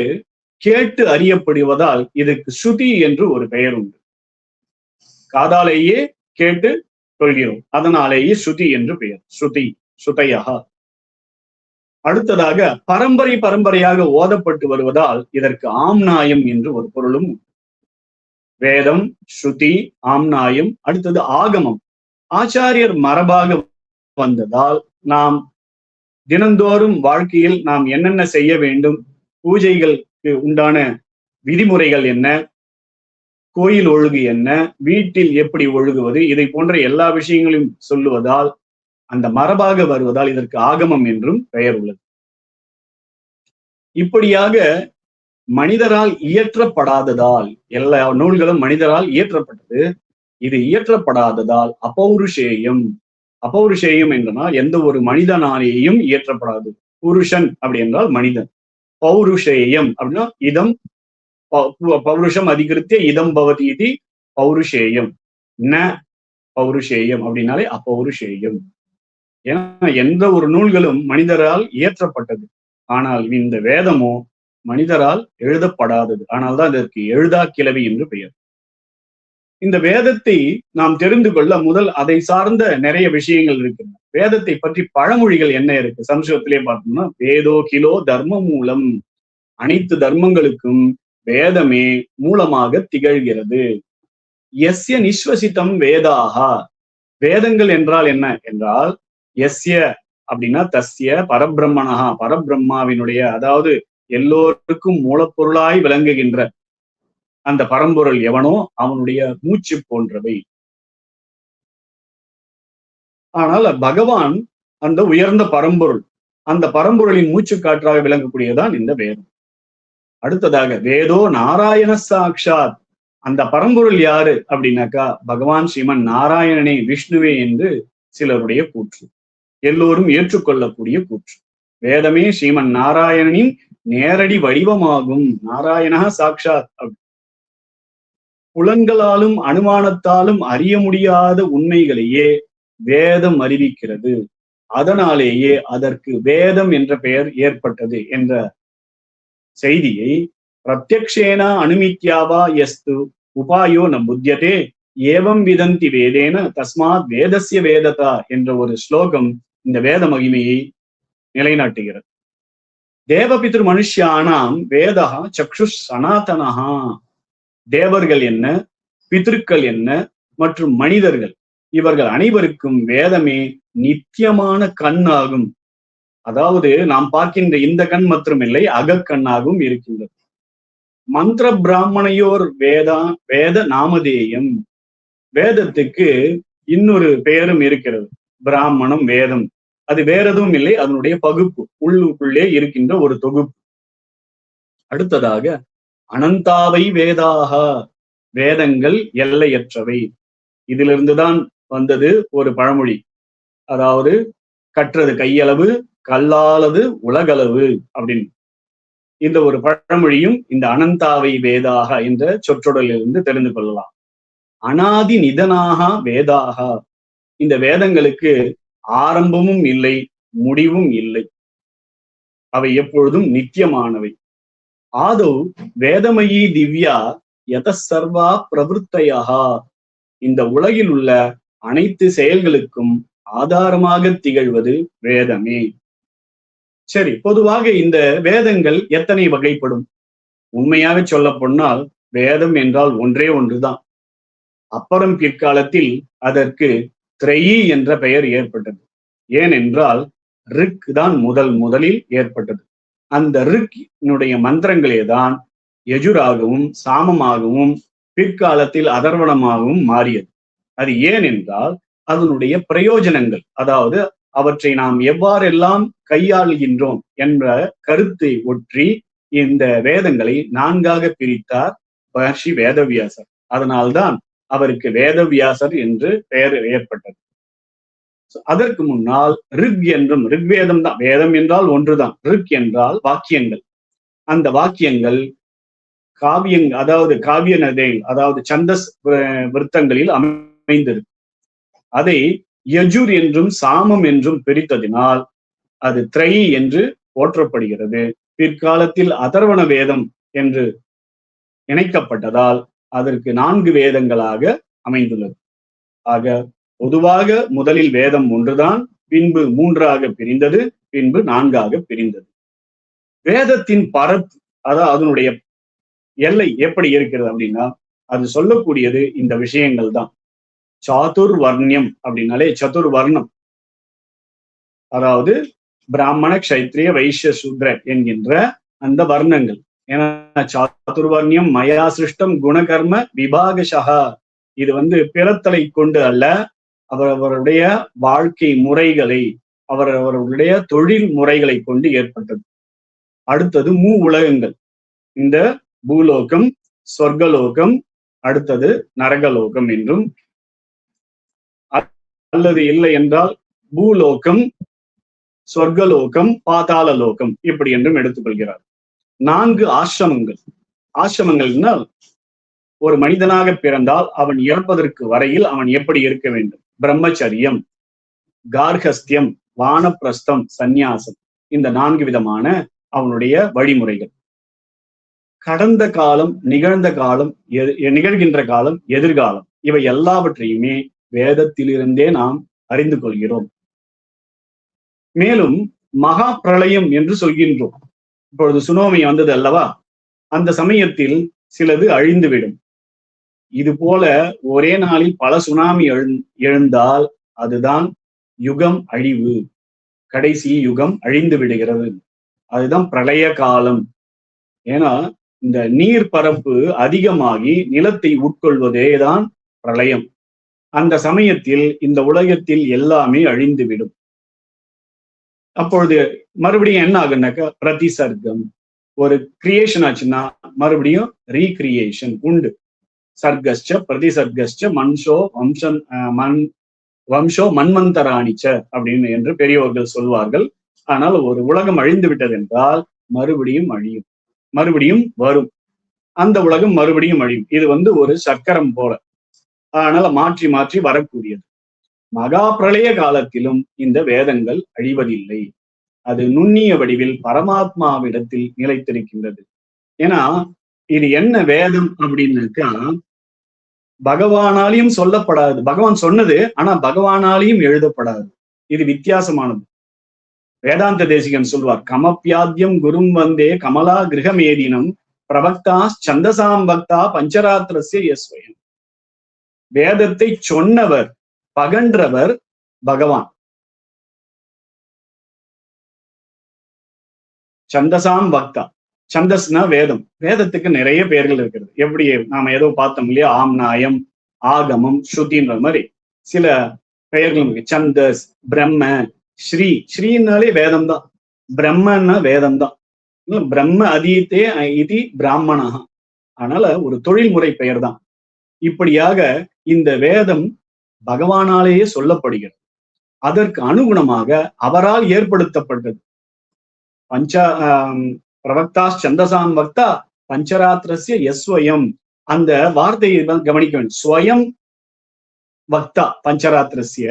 கேட்டு அறியப்படுவதால் இதுக்கு ஸ்ருதி என்று ஒரு பெயர் உண்டு. காதாலேயே கேட்டு கொள்கிறோம், அதனாலேயே ஸ்ருதி என்று பெயர். ஸ்ருதி, ஸ்ருதையா. அடுத்ததாக பரம்பரையாக ஓதப்பட்டு வருவதால் இதற்கு ஆம்நாயம் என்று ஒரு பொருளும். வேதம், ஸ்ருதி, ஆம்நாயம். அடுத்தது ஆகமம். ஆச்சாரியர் மரபாக வந்ததால் நாம் தினந்தோறும் வாழ்க்கையில் நாம் என்னென்ன செய்ய வேண்டும், பூஜைகளுக்கு உண்டான விதிமுறைகள் என்ன, கோயில் ஒழுகு என்ன, வீட்டில் எப்படி ஒழுகுவது, இதை போன்ற எல்லா விஷயங்களையும் சொல்லுவதால், அந்த மரபாக வருவதால் இதற்கு ஆகமம் என்றும் பெயர் உள்ளது. இப்படியாக மனிதரால் இயற்றப்படாததால், எல்லா நூல்களும் மனிதரால் இயற்றப்பட்டது. இது இயற்றப்படாததால் அபௌருஷேயம். அபௌருஷேயம் என்றனா எந்த ஒரு மனிதனாலேயும் இயற்றப்படாது. புருஷன் அப்படி என்றால் மனிதன். பௌருஷேயம் அப்படின்னா இதம், பௌருஷம் அதிகரித்தே இதம் பவதி இது பௌருஷேயம். ந பௌருஷேயம் அப்படின்னாலே அப்பௌருஷேயம். ஏன்னா எந்த ஒரு நூல்களும் மனிதரால் இயற்றப்பட்டது. ஆனால் இந்த வேதமோ மனிதரால் எழுதப்படாதது. ஆனால் தான் இதற்கு எழுதா கிளவி என்று பெயர். இந்த வேதத்தை நாம் தெரிந்து கொள்ள முதல் அதை சார்ந்த நிறைய விஷயங்கள் இருக்கின்றன. வேதத்தை பற்றி பழமொழிகள் என்ன இருக்கு? சம்ஸ்கிருதத்திலே பார்த்தோம்னா வேதோ கிலோ தர்ம மூலம், அனைத்து தர்மங்களுக்கும் வேதமே மூலமாக திகழ்கிறது. எஸ்ய நிஸ்வசிதம் வேதாகா. வேதங்கள் என்றால் என்ன என்றால், எஸ்ய அப்படின்னா தஸ்ய பரபிரம்மணஹா, பரபிரம்மாவினுடைய, அதாவது எல்லோருக்கும் மூலப்பொருளாய் விளங்குகின்ற அந்த பரம்பொருள் எவனோ அவனுடைய மூச்சு போன்றவை. ஆனால் பகவான் அந்த உயர்ந்த பரம்பொருள், அந்த பரம்பொருளின் மூச்சு காற்றாக விளங்கக்கூடியதான் இந்த வேதம். அடுத்ததாக வேதோ நாராயண சாக்ஷாத். அந்த பரம்பொருள் யாரு அப்படின்னாக்கா பகவான் ஸ்ரீமன் நாராயணனே, விஷ்ணுவே என்று சிலருடைய கூற்று, எல்லோரும் ஏற்றுக்கொள்ளக்கூடிய கூற்று. வேதமே ஸ்ரீமன் நாராயணனின் நேரடி வடிவமாகும். நாராயணா சாக்ஷாத். புலன்களாலும் அனுமானத்தாலும் அறிய முடியாத உண்மைகளையே வேதம் அறிவிக்கிறது. அதனாலேயே அதற்கு வேதம் என்ற பெயர் ஏற்பட்டது என்ற செய்தியை பிரத்யக்ஷேன அனுமித்யாவா எஸ்து உபாயோ ந புத்தியதே ஏவம் விதந்தி வேதேன தஸ்மாத் வேதஸ்ய வேததா என்ற ஒரு ஸ்லோகம் இந்த வேத மகிமையை நிலைநாட்டுகிறது. தேவபித்ரு மனுஷ்யானாம் வேதா சக்ஷு சனாதனஹா. தேவர்கள் என்ன, பித்ருக்கள் என்ன மற்றும் மனிதர்கள் இவர்கள் அனைவருக்கும் வேதமே நித்தியமான கண்ணாகும். அதாவது நாம் பார்க்கின்ற இந்த கண் மட்டுமில்லை, அகக்கண்ணாகவும் இருக்கின்றது. மந்திர பிராமணையோர் வேத நாமதேயம். வேதத்துக்கு இன்னொரு பெயரும் இருக்கிறது, பிராமணம், வேதம். அது வேற எதுவும் இல்லை, அதனுடைய பகுப்பு, உள்ளுக்குள்ளே இருக்கின்ற ஒரு தொகுப்பு. அடுத்ததாக அனந்தாவை வேதாக, வேதங்கள் எல்லையற்றவை. இதிலிருந்துதான் வந்தது ஒரு பழமொழி, அதாவது கற்றது கையளவு, கல்லாலது உலகளவு அப்படின்னு. இந்த ஒரு பழமொழியும் இந்த அனந்தாவை வேதாக என்ற சொற்றொடரிலிருந்து தெரிந்து கொள்ளலாம். அனாதி நிதனாக வேதாக, இந்த வேதங்களுக்கு ஆரம்பமும் இல்லை, முடிவும் இல்லை. அவை எப்பொழுதும் நித்தியமானவை. ஆதோ வேதமயி திவ்யா யத சர்வா பிரவருத்தையா, இந்த உலகில் உள்ள அனைத்து செயல்களுக்கும் ஆதாரமாக திகழ்வது வேதமே. சரி, பொதுவாக இந்த வேதங்கள் எத்தனை வகைப்படும்? உண்மையாக சொல்ல போனால் வேதம் என்றால் ஒன்றே ஒன்றுதான். அப்புறம் பிற்காலத்தில் அதற்கு திரையி என்ற பெயர் ஏற்பட்டது. ஏனென்றால் ரிக் தான் முதலில் ஏற்பட்டது. அந்த ரிக்கினுடைய மந்திரங்களே தான் யஜுராகவும் சாமமாகவும் பிற்காலத்தில் அதர்வணமாகவும் மாறியது. அது ஏனென்றால் அதனுடைய பிரயோஜனங்கள், அதாவது அவற்றை நாம் எவ்வாறெல்லாம் கையாளுகின்றோம் என்ற கருத்தை ஒற்றி இந்த வேதங்களை 4ஆக பிரித்தார் மகர்ஷி வேதவியாசர். அதனால்தான் அவருக்கு வேதவியாசர் என்று பெயர் ஏற்பட்டது. அதற்கு முன்னால் ரிக் என்றும், ரிக்வேதம் தான், வேதம் என்றால் ஒன்றுதான், ரிக் என்றால் வாக்கியங்கள். அந்த வாக்கியங்கள் அதாவது காவிய நதையில், அதாவது சந்தஸ் விருத்தங்களில் அமைந்திருக்கு. அதை யஜுர் என்றும் சாமம் என்றும் பிரித்ததினால் அது திரையி என்று போற்றப்படுகிறது. பிற்காலத்தில் அதர்வண வேதம் என்று இணைக்கப்பட்டதால் அதற்கு 4 வேதங்களாக அமைந்துள்ளது. ஆக பொதுவாக முதலில் வேதம் ஒன்றுதான், பின்பு 3ஆக பிரிந்தது, பின்பு 4ஆக பிரிந்தது. வேதத்தின் பரப்பு, அதாவது அதனுடைய எல்லை எப்படி இருக்கிறது அப்படின்னா, அது சொல்லக்கூடியது இந்த விஷயங்கள் தான். சாதுர்வர்ணியம் அப்படின்னாலே சதுர்வர்ணம், அதாவது பிராமண, க்ஷத்ரிய, வைஷ்ய, சூத்ர என்கின்ற அந்த வர்ணங்கள். ஏன்னா சாதுர்வர்ணியம் மயா சிருஷ்டம் குணகர்ம விபாகஷா, இது பிறத்தலை கொண்டு அல்ல, அவரவருடைய வாழ்க்கை முறைகளை, அவரவருடைய தொழில் முறைகளை கொண்டு ஏற்பட்டது. அடுத்தது உலகங்கள், இந்த பூலோகம், சொர்க்கலோகம், அடுத்தது நரகலோகம் என்றும், அல்லது இல்லை என்றால் பூலோகம், சொர்க்கலோகம், பாதாள லோகம் இப்படி என்றும் எடுத்துக்கொள்கிறார். 4 ஆசிரமங்கள். ஆசிரமங்கள்னால் ஒரு மனிதனாக பிறந்தால் அவன் இறப்பதற்கு வரையில் அவன் எப்படி இருக்க வேண்டும்? பிரம்மச்சரியம், கார்ஹஸ்தியம், வானப்பிரஸ்தம், சந்நியாசம், இந்த 4 விதமான அவனுடைய வழிமுறைகள். கடந்த காலம், நிகழ்ந்த காலம், நிகழ்கின்ற காலம், எதிர்காலம், இவை எல்லாவற்றையுமே வேதத்திலிருந்தே நாம் அறிந்து கொள்கிறோம். மேலும் மகா பிரளயம் என்று சொல்கின்றோம். இப்பொழுது சுனாமி வந்தது அல்லவா, அந்த சமயத்தில் சிலது அழிந்துவிடும். இது போல ஒரே நாளில் பல சுனாமி எழுந்தால் அதுதான் யுகம் அழிவு, கடைசி யுகம் அழிந்து விடுகிறது. அதுதான் பிரளய காலம். ஏன்னா இந்த நீர் பரப்பு அதிகமாகி நிலத்தை உட்கொள்வதேதான் பிரளயம். அந்த சமயத்தில் இந்த உலகத்தில் எல்லாமே அழிந்துவிடும். அப்பொழுது மறுபடியும் என்ன ஆகுனாக்கா பிரதிசர்க்கம். ஒரு கிரியேஷன் ஆச்சுன்னா மறுபடியும் ரீகிரியேஷன் உண்டு. சர்க்கஸ்ச பிரதிசர்க்கஸ்ச வம்சோ மன்வந்தராணிச்ச அப்படின்னு என்று பெரியவர்கள் சொல்வார்கள். ஆனால் ஒரு உலகம் அழிந்து விட்டது என்றால் மறுபடியும் அழியும், மறுபடியும் வரும், அந்த உலகம் மறுபடியும் அழியும். இது ஒரு சக்கரம் போல, அதனால மாற்றி மாற்றி வரக்கூடியது. மகா பிரளய காலத்திலும் இந்த வேதங்கள் அழிவதில்லை. அது நுண்ணிய வடிவில் பரமாத்மாவிடத்தில் நிலைத்திருக்கின்றது. ஏன்னா இது என்ன வேதம் அப்படின்னாக்கா, பகவானாலையும் சொல்லப்படாது. பகவான் சொன்னது, ஆனா பகவானாலையும் எழுதப்படாது. இது வித்தியாசமானது. வேதாந்த தேசிகன் சொல்வார், கமப்பியாத்யம் குரும் வந்தே கமலா கிரகமேதினம் பிரபக்தா சந்தசாம் பக்தா பஞ்சராத்திரஸ்ய யஸ்வயம். வேதத்தை சொன்னவர், பகன்றவர் பகவான். சந்தசாம் பக்தா. சந்தஸ்னா வேதம். வேதத்துக்கு நிறைய பெயர்கள் இருக்கிறது. எப்படி நாம ஏதோ பார்த்தோம் இல்லையா, ஆம்நாயம், ஆகமம், ஸ்ருதின்ற மாதிரி சில பெயர்கள் இருக்கு. சந்தஸ், பிரம்ம, ஸ்ரீ. ஸ்ரீனாலே வேதம் தான். பிரம்மன்னா வேதம் தான். பிரம்ம அதீத்தே இதி பிராமணா. அதனால ஒரு தொழில்முறை பெயர் தான். இப்படியாக இந்த வேதம் பகவானாலேயே சொல்லப்படுகிறது. அதற்கு அனுகுணமாக அவரால் ஏற்படுத்தப்பட்டது. பஞ்சா பிரவக்தா சந்தசாம் பக்தா பஞ்சராத்திரஸ்ய யஸ்வயம். அந்த வார்த்தையை கவனிக்க வேண்டும். ஸ்வயம் பக்தா பஞ்சராத்திரஸ்ய.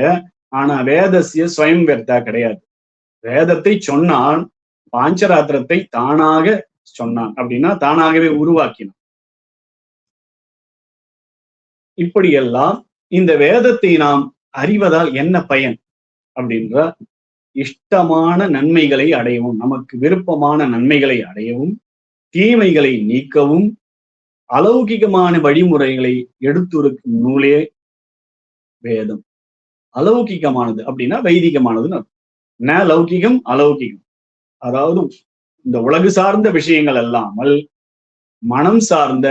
ஆனா வேதஸ்ய ஸ்வயம் வக்தா கிடையாது. வேதத்தை சொன்னான், பாஞ்சராத்திரத்தை தானாக சொன்னான். அப்படின்னா தானாகவே உருவாக்கினான். இப்படியெல்லாம் இந்த வேதத்தை நாம் அறிவதால் என்ன பயன் அப்படின்ற, இஷ்டமான நன்மைகளை அடையவும், நமக்கு விருப்பமான நன்மைகளை அடையவும், தீமைகளை நீக்கவும், அலௌகிகமான வழிமுறைகளை எடுத்துரைக்கும் நூலே வேதம். அலௌகிகமானது அப்படின்னா வைதிகமானதுன்னு அர்த்தம். ந லௌகிகம் அலௌகிகம். அதாவது இந்த உலகு சார்ந்த விஷயங்கள் அல்லாமல் மனம் சார்ந்த,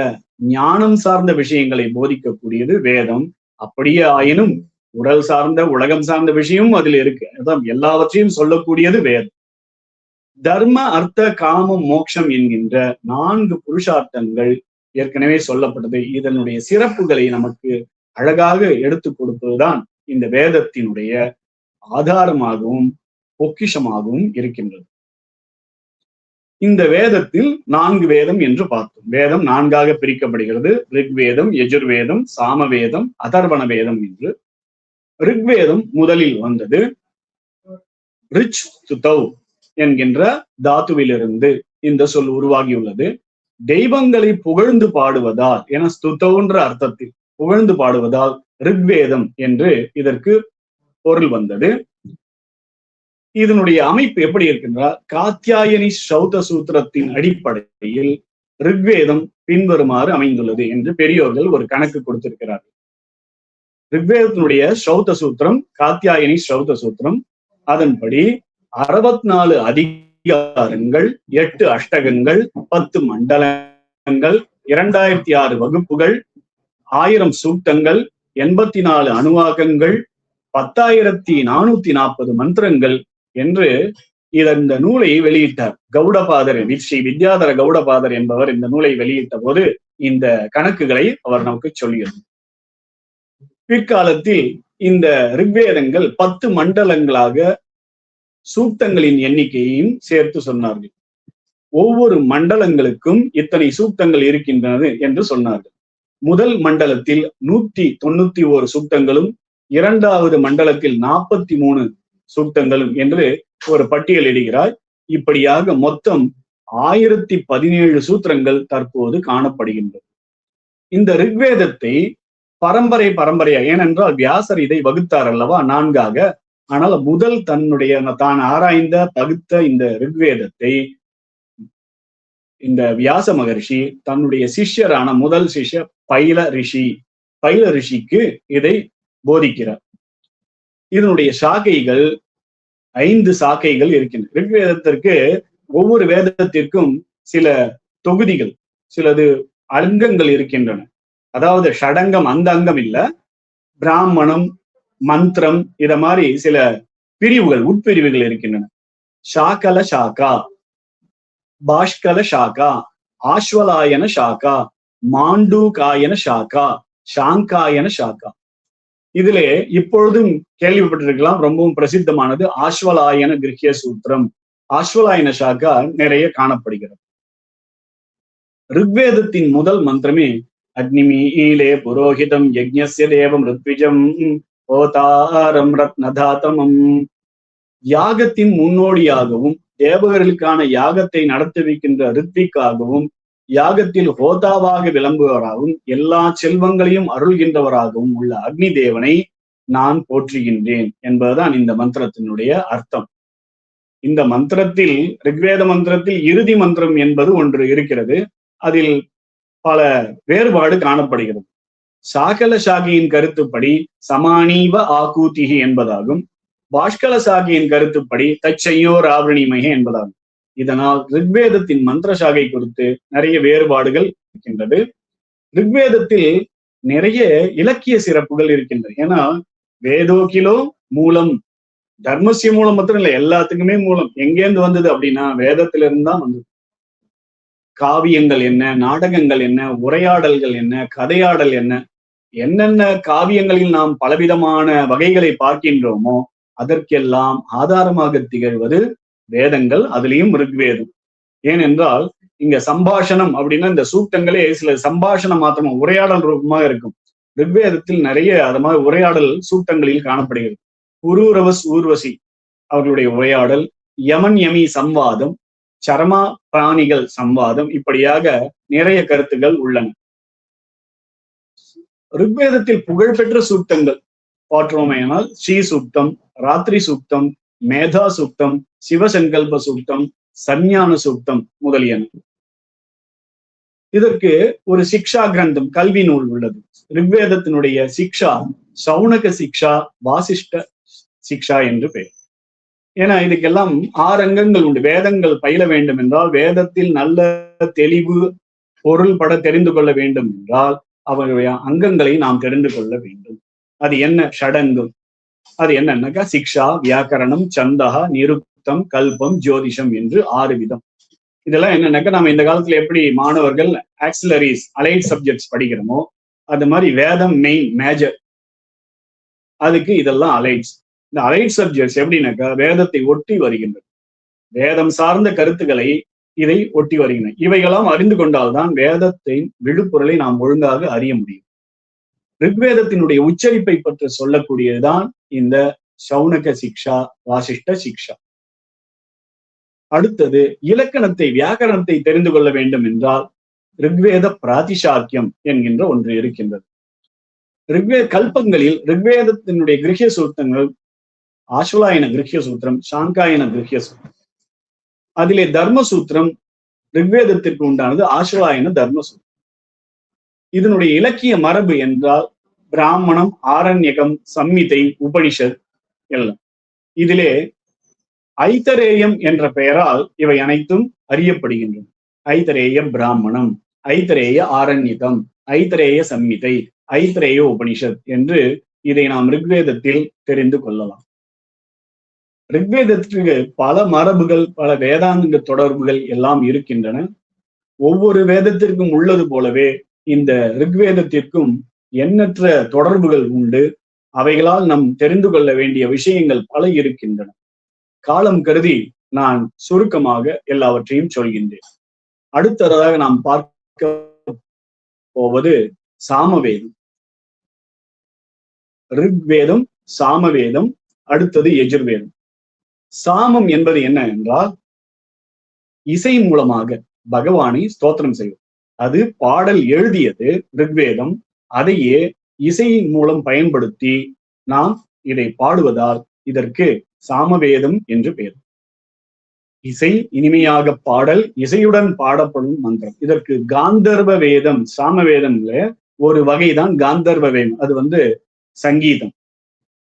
ஞானம் சார்ந்த விஷயங்களை போதிக்கக்கூடியது வேதம். அப்படியே ஆயினும் உடல் சார்ந்த, உலகம் சார்ந்த விஷயமும் அதில் இருக்கு. அதான் எல்லாவற்றையும் சொல்லக்கூடியது வேதம். தர்ம, அர்த்த, காமம், மோட்சம் என்கின்ற 4 புருஷார்த்தங்கள் ஏற்கனவே சொல்லப்பட்டது. இதனுடைய சிறப்புகளை நமக்கு அழகாக எடுத்து கொடுப்பதுதான் இந்த வேதத்தினுடைய ஆதாரமாகவும் பொக்கிஷமாகவும் இருக்கின்றது. இந்த வேதத்தில் 4 வேதம் என்று பார்த்தோம். வேதம் 4ஆக பிரிக்கப்படுகிறது. ரிக்வேதம், யஜுர்வேதம், சாமவேதம், அதர்வண வேதம் என்று. ரிக்வேதம் முதலில் வந்தது. ரிச் ஸ்துதௌ என்கின்ற தாத்துவிலிருந்து இந்த சொல் உருவாகியுள்ளது. தெய்வங்களை புகழ்ந்து பாடுவதால், என ஸ்துதௌன்ற அர்த்தத்தில் புகழ்ந்து பாடுவதால் ரிக்வேதம் என்று இதற்கு பொருள் வந்தது. இதனுடைய அமைப்பு எப்படி இருக்கின்றால், காத்யாயனி ஸ்ரௌத சூத்திரத்தின் அடிப்படையில் ரிக்வேதம் பின்வருமாறு அமைந்துள்ளது என்று பெரியோர்கள் ஒரு கணக்கு கொடுத்திருக்கிறார்கள். ரிக்வேதத்தினுடைய ஸ்ரௌத சூத்திரம் காத்யாயனி ஸ்ரௌத சூத்திரம். அதன்படி 64 அதிகாரங்கள், 8 அஷ்டகங்கள், 10 மண்டலங்கள், 2006 வகுப்புகள், 1000 சூக்தங்கள், 84 அணுவாகங்கள், 10,440 மந்திரங்கள் என்று இந்த நூலை வெளியிட்டார் கௌடபாதர். ஸ்ரீ வித்யாதர கௌடபாதர் என்பவர் இந்த நூலை வெளியிட்ட போது இந்த கணக்குகளை அவர் நமக்கு சொல்கிறார். பிற்காலத்தில் இந்த ரிக்வேதங்கள் 10 மண்டலங்களாக சூக்தங்களின் எண்ணிக்கையையும் சேர்த்து சொன்னார்கள். ஒவ்வொரு மண்டலங்களுக்கும் இத்தனை சூக்தங்கள் இருக்கின்றது என்று சொன்னார்கள். முதல் மண்டலத்தில் 191 சூக்தங்களும், 2வது மண்டலத்தில் 43 சூக்தங்களும் என்று ஒரு பட்டியலிடுகிறார். இப்படியாக மொத்தம் 1017 சூத்திரங்கள் தற்போது காணப்படுகின்றது. இந்த ரிக்வேதத்தை பரம்பரையா, ஏனென்றால் வியாசர் இதை வகுத்தார் அல்லவா 4ஆக. ஆனால் முதல் தான் ஆராய்ந்த பகுத்த இந்த ரிக்வேதத்தை இந்த வியாச மகர்ஷி தன்னுடைய சிஷ்யரான முதல் சிஷ்யர் பைல ரிஷிக்கு இதை போதிக்கிறார். இதனுடைய சாக்கைகள் 5 சாக்கைகள் இருக்கின்றன. ரிக்வேதத்திற்கு ஒவ்வொரு வேதத்திற்கும் சில தொகுதிகள், சிலது அங்கங்கள் இருக்கின்றன. அதாவது ஷடங்கம், அந்த அங்கம் இல்ல, பிராமணம், மந்திரம், இத மாதிரி சில பிரிவுகள், உட்பிரிவுகள் இருக்கின்றன. சாக்கல சாக்கா, பாஷ்கல சாக்கா, ஆஸ்வலாயன சாக்கா, மாண்டூகாயன சாக்கா, சாங்காயன சாக்கா. இதிலே இப்பொழுதும் கேள்விப்பட்டிருக்கலாம், ரொம்பவும் பிரசித்தமானது ஆஸ்வலாயன கிரகிய சூத்திரம். ஆஸ்வலாயன சாக்கா நிறைய காணப்படுகிறது. ரிக்வேதத்தின் முதல் மந்திரமே அக்னிமீலே புரோஹிதம் யஜ்ஞஸ்ய தேவம் ரித்விஜம் ஓதாரம் ரத்னதாதமம். யாகத்தின் முன்னோடியாகவும் தேவர்களுக்கான யாகத்தை நடத்தி வைக்கின்ற ரித்விக்காகவும் யாகத்தில் ஹோதாவாக விளம்புவராகவும் எல்லா செல்வங்களையும் அருள்கின்றவராகவும் உள்ள அக்னி தேவனை நான் போற்றுகின்றேன் என்பதுதான் இந்த மந்திரத்தினுடைய அர்த்தம். இந்த மந்திரத்தில், ரிக்வேத மந்திரத்தில் இறுதி மந்திரம் என்பது ஒன்று இருக்கிறது. அதில் பல வேறுபாடு காணப்படுகிறது. சாகல சாகியின் கருத்துப்படி சமானீவ ஆகூதிகி என்பதாகும். பாஷ்கல சாகியின் கருத்துப்படி தச்சையோர் ஆவரணிமகே என்பதாகும். இதனால் ரிக்வேதத்தின் மந்திர சாகை குறித்து நிறைய வேறுபாடுகள் இருக்கின்றது. ரிக்வேதத்தில் நிறைய இலக்கிய சிறப்புகள் இருக்கின்றது. ஏன்னா வேதோகிலோ மூலம், தர்மசிய மூலம் மாத்திரம் இல்லை, எல்லாத்துக்குமே மூலம் எங்கேருந்து வந்தது அப்படின்னா வேதத்திலிருந்து தான் வந்தது. காவியங்கள் என்ன, நாடகங்கள் என்ன, உரையாடல்கள் என்ன, கதையாடல் என்ன, என்னென்ன காவியங்களில் நாம் பலவிதமான வகைகளை பார்க்கின்றோமோ அதற்கெல்லாம் ஆதாரமாக திகழ்வது வேதங்கள், அதுலேயும் ரிக்வேதம். ஏனென்றால் இங்க சம்பாஷணம் அப்படின்னா இந்த சூக்தங்களே சில சம்பாஷணம் மாத்திரமா உரையாடல் ரூபமாக இருக்கும். ரிக்வேதத்தில் நிறைய அது மாதிரி உரையாடல் சூக்தங்களில் காணப்படுகிறது. புரூரவஸ் ஊர்வசி அவர்களுடைய உரையாடல், யமன் யமி சம்வாதம், சரமா பிராணிகள் சம்வாதம், இப்படியாக நிறைய கருத்துக்கள் உள்ளன. ரிக்வேதத்தில் புகழ்பெற்ற சூக்தங்கள் பார்த்தோமேனால் ஸ்ரீ சூக்தம், ராத்திரி சூக்தம், மேதா சூக்தம், சிவசங்கல்ப சூக்தம், சஞ்ஞான சூக்தம் முதலியன. இதற்கு ஒரு சிக்ஷா கிரந்தம், கல்வி நூல் உள்ளது. ரிக்வேதத்தினுடைய சிக்ஷா சௌனக சிக்ஷா, வாசிஷ்ட சிக்ஷா என்று பெயர். ஏன்னா இதுக்கெல்லாம் 6 அங்கங்கள் உண்டு. வேதங்கள் பயில வேண்டும் என்றால், வேதத்தில் நல்ல தெளிவு பொருள் பட தெரிந்து கொள்ள வேண்டும் என்றால் அவருடைய அங்கங்களை நாம் தெரிந்து கொள்ள வேண்டும். அது என்ன? ஷடங்கம். அது என்னன்னாக்கா சிக்ஷா, வியாக்கரணம், சந்தகா, நிருக்தம், கல்பம், ஜோதிஷம் என்று 6 விதம். இதெல்லாம் என்னன்னாக்கா நம்ம இந்த காலத்துல எப்படி மாணவர்கள் ஆக்சிலரிஸ் அலைட் சப்ஜெக்ட்ஸ் படிக்கிறோமோ அது மாதிரி வேதம் மெயின் மேஜர், அதுக்கு இதெல்லாம் அலைட்ஸ். இந்த அலைட் சப்ஜெக்ட்ஸ் எப்படின்னாக்கா வேதத்தை ஒட்டி வருகின்றது. வேதம் சார்ந்த கருத்துக்களை இதை ஒட்டி வருகின்றன. இவைகளாம் அறிந்து கொண்டால்தான் வேதத்தின் விழுப்பொருளை நாம் ஒழுங்காக அறிய முடியும். ரிக்வேதத்தினுடைய உச்சரிப்பை பற்றி சொல்லக்கூடியதுதான் இந்த சௌனக சிக்ஷா, வாசிஷ்ட சிக்ஷா. அடுத்தது இலக்கணத்தை, வியாக்கரணத்தை தெரிந்து கொள்ள வேண்டும் என்றால் ரிக்வேத பிராதிசாக்கியம் என்கின்ற ஒன்று இருக்கின்றது. கல்பங்களில் ரிக்வேதத்தினுடைய கிரகிய சூத்திரங்கள் ஆசுலாயன கிரகிய சூத்திரம், சாங்காயன கிரகிய சூத்திரம். அதிலே தர்மசூத்திரம் ரிக்வேதத்திற்கு உண்டானது ஆசுலாயன தர்மசூத்திரம். இதனுடைய இலக்கிய மரபு என்றால் பிராமணம், ஆரண்யகம், சம்மிதை, உபனிஷத் எல்லாம். இதிலே ஐதரேயம் என்ற பெயரால் இவை அனைத்தும் அறியப்படுகின்றன. ஐதரேய பிராமணம், ஐதரேய ஆரண்யகம், ஐதரேய சம்மிதை, ஐதரேய உபனிஷத் என்று இதை நாம் ரிக்வேதத்தில் தெரிந்து கொள்ளலாம். ரிக்வேதத்திற்கு பல மரபுகள், பல வேதாந்த தொடர்புகள் எல்லாம் இருக்கின்றன. ஒவ்வொரு வேதத்திற்கும் உள்ளது போலவே இந்த ரிக்வேதத்திற்கும் எண்ணற்ற தொடர்புகள் உண்டு. அவைகளால் நாம் தெரிந்து கொள்ள வேண்டிய விஷயங்கள் பல இருக்கின்றன. காலம் கருதி நான் சுருக்கமாக எல்லாவற்றையும் சொல்கின்றேன். அடுத்ததாக நாம் பார்க்க போவது சாமவேதம். ரிக்வேதம், சாமவேதம், அடுத்தது யஜுர்வேதம். சாமம் என்பது என்ன என்றால் இசை மூலமாக பகவானை ஸ்தோத்திரம் செய்வது. அது பாடல் எழுதியது ரிக்வேதம். அதையே இசையின் மூலம் பயன்படுத்தி நாம் இதை பாடுவதால் இதற்கு சாமவேதம் என்று பெயர். இசை, இனிமையாக பாடல், இசையுடன் பாடப்படும் மந்திரம். இதற்கு காந்தர்வ வேதம், சாமவேதம்ல ஒரு வகைதான் காந்தர்வ வேதம். அது சங்கீதம்.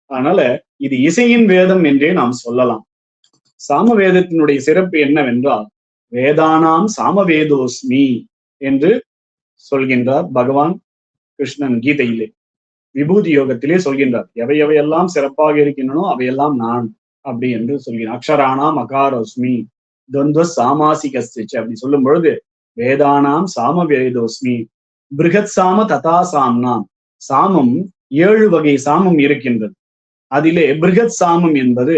அதனால இது இசையின் வேதம் என்றே நாம் சொல்லலாம். சாமவேதத்தினுடைய சிறப்பு என்னவென்றால் வேதானாம் சாமவேதோஸ்மி என்று சொல்கின்றார் பகவான் கிருஷ்ணன் கீதையிலே. விபூதி யோகத்திலே சொல்கின்றார், எவையெல்லாம் சிறப்பாக இருக்கின்றனோ அவையெல்லாம் நான் அப்படி என்று சொல்கிறார். அக்ஷரானாம் அகாரோஸ்மி துவந்த சாமாசிகஸ்திச் அப்படி சொல்லும் பொழுது வேதானாம் சாமவேதோஸ்மி பிருகத் சாம ததா சாம்னாம். சாமம் 7 வகை சாமம் இருக்கின்றது. அதிலே பிருகத் சாமம் என்பது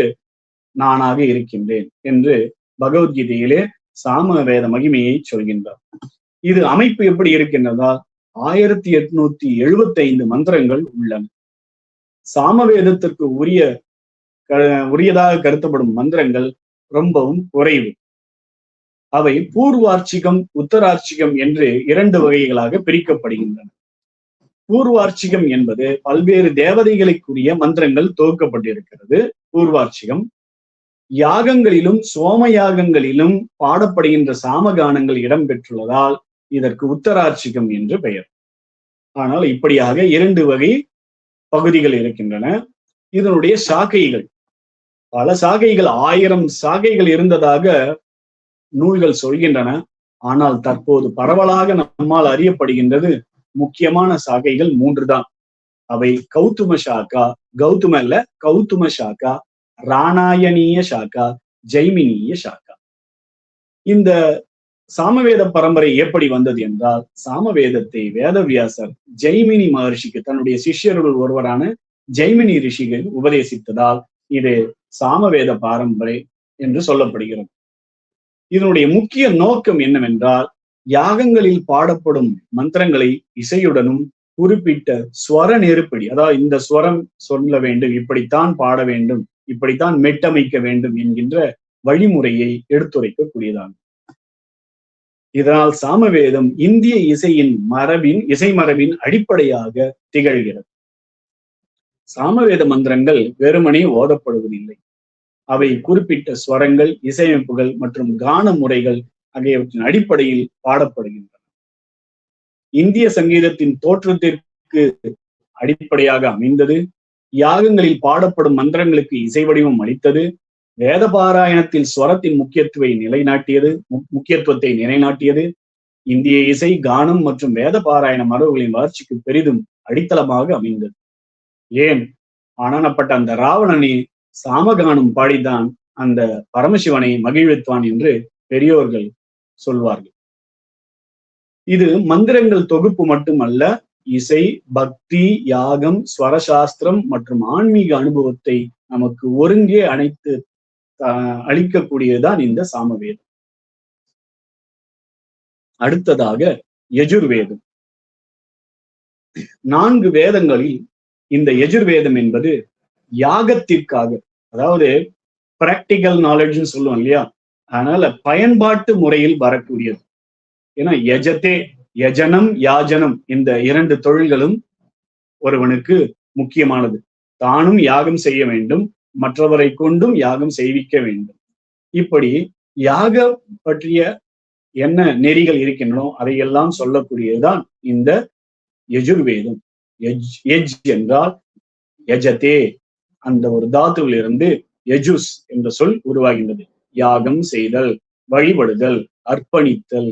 நானாக இருக்கின்றேன் என்று பகவத்கீதையிலே சாமவேத மகிமையை சொல்கின்றார். இது அமைப்பு எப்படி இருக்கின்றதா? 1875 மந்திரங்கள் உள்ளன. சாமவேதத்திற்கு உரியதாக கருதப்படும் மந்திரங்கள் ரொம்பவும் குறைவு. அவை பூர்வார்ச்சிகம், உத்தரார்ச்சிகம் என்று 2 வகைகளாக பிரிக்கப்படுகின்றன. பூர்வார்ச்சிகம் என்பது பல்வேறு தேவதைகளுக்குரிய மந்திரங்கள் தொகுக்கப்பட்டிருக்கிறது. பூர்வார்ச்சிகம். யாகங்களிலும் சோம யாகங்களிலும் பாடப்படுகின்ற சாமகானங்கள் இடம்பெற்றுள்ளதால் இதற்கு உத்தரார்ச்சிகம் என்று பெயர். ஆனால் இப்படியாக 2 வகை பகுதிகள் இருக்கின்றன. இதனுடைய சாக்கைகள், பல சாக்கைகள், 1000 சாக்கைகள் இருந்ததாக நூல்கள் சொல்கின்றன. ஆனால் தற்போது பரவலாக நம்மால் அறியப்படுகின்றது முக்கியமான சாக்கைகள் 3 தான். அவை கௌதம சாக்கா, கௌதம அல்ல கௌதம சாக்கா, ராணாயணீய சாக்கா, ஜெய்மினிய சாக்கா. இந்த சாமவேத பரம்பரை எப்படி வந்தது என்றால், சாமவேதத்தை வேதவியாசர் ஜெய்மினி மகர்ஷிக்கு, தன்னுடைய சிஷ்யருள் ஒருவரான ஜெய்மினி ரிஷிகள் உபதேசித்ததால் இது சாமவேத பாரம்பரை என்று சொல்லப்படுகிறது. இதனுடைய முக்கிய நோக்கம் என்னவென்றால், யாகங்களில் பாடப்படும் மந்திரங்களை இசையுடனும் குறிப்பிட்ட ஸ்வர நெருப்படி, அதாவது இந்த ஸ்வரம் சொல்ல வேண்டும், இப்படித்தான் பாட வேண்டும், இப்படித்தான் மெட்டமைக்க வேண்டும் என்கின்ற வழிமுறையை எடுத்துரைக்கக்கூடியதாகும். இதனால் சாமவேதம் இந்திய இசை மரபின் அடிப்படையாக திகழ்கிறது. சாமவேத மந்திரங்கள் வெறுமனே ஓதப்படுவதில்லை. அவை குறிப்பிட்ட ஸ்வரங்கள், இசையமைப்புகள் மற்றும் கான முறைகள் ஆகியவற்றின் அடிப்படையில் பாடப்படுகின்றன. இந்திய சங்கீதத்தின் தோற்றத்திற்கு அடிப்படையாக அமைந்தது, யாகங்களில் பாடப்படும் மந்திரங்களுக்கு இசை வடிவம் அளித்தது, வேத பாராயணத்தில் ஸ்வரத்தின் முக்கியத்துவத்தை நிலைநாட்டியது, இந்திய இசை, கானம் மற்றும் வேத பாராயண மரபுகளின் வளர்ச்சிக்கு பெரிதும் அடித்தளமாக அமைந்தது. ஏன் ஆனானப்பட்ட அந்த ராவணனே சாமகானம் பாடித்தான் அந்த பரமசிவனை மகிழ்வித்தான் என்று பெரியோர்கள் சொல்வார்கள். இது மந்திரங்கள் தொகுப்பு மட்டுமல்ல, இசை, பக்தி, யாகம், ஸ்வரசாஸ்திரம் மற்றும் ஆன்மீக அனுபவத்தை நமக்கு ஒருங்கே அளிக்கக்கூடியதுதான் இந்த சாமவேதம். அடுத்ததாக யஜுர்வேதம். 4 வேதங்களில் இந்த யஜுர்வேதம் என்பது யாகத்திற்காக, அதாவது பிராக்டிக்கல் நாலேஜ்னு சொல்லுவோம் இல்லையா, அதனால பயன்பாட்டு முறையில் வரக்கூடியது. ஏன்னா யஜதே, யஜனம், யாஜனம் இந்த 2 தொழில்களும் ஒருவனுக்கு முக்கியமானது. தானும் யாகம் செய்ய வேண்டும், மற்றவரை கொண்டும் யாகம் செய்விக்க வேண்டும். இப்படி யாக பற்றிய என்ன நெறிகள் இருக்கின்றனோ அதையெல்லாம் சொல்லக்கூடியதுதான் இந்த யஜுர்வேதம். யஜ் என்றால் யஜதே, அந்த ஒரு தாத்துவில் இருந்து யஜுஸ் என்ற சொல் உருவாகின்றது. யாகம் செய்தல், வழிபடுதல், அர்ப்பணித்தல்.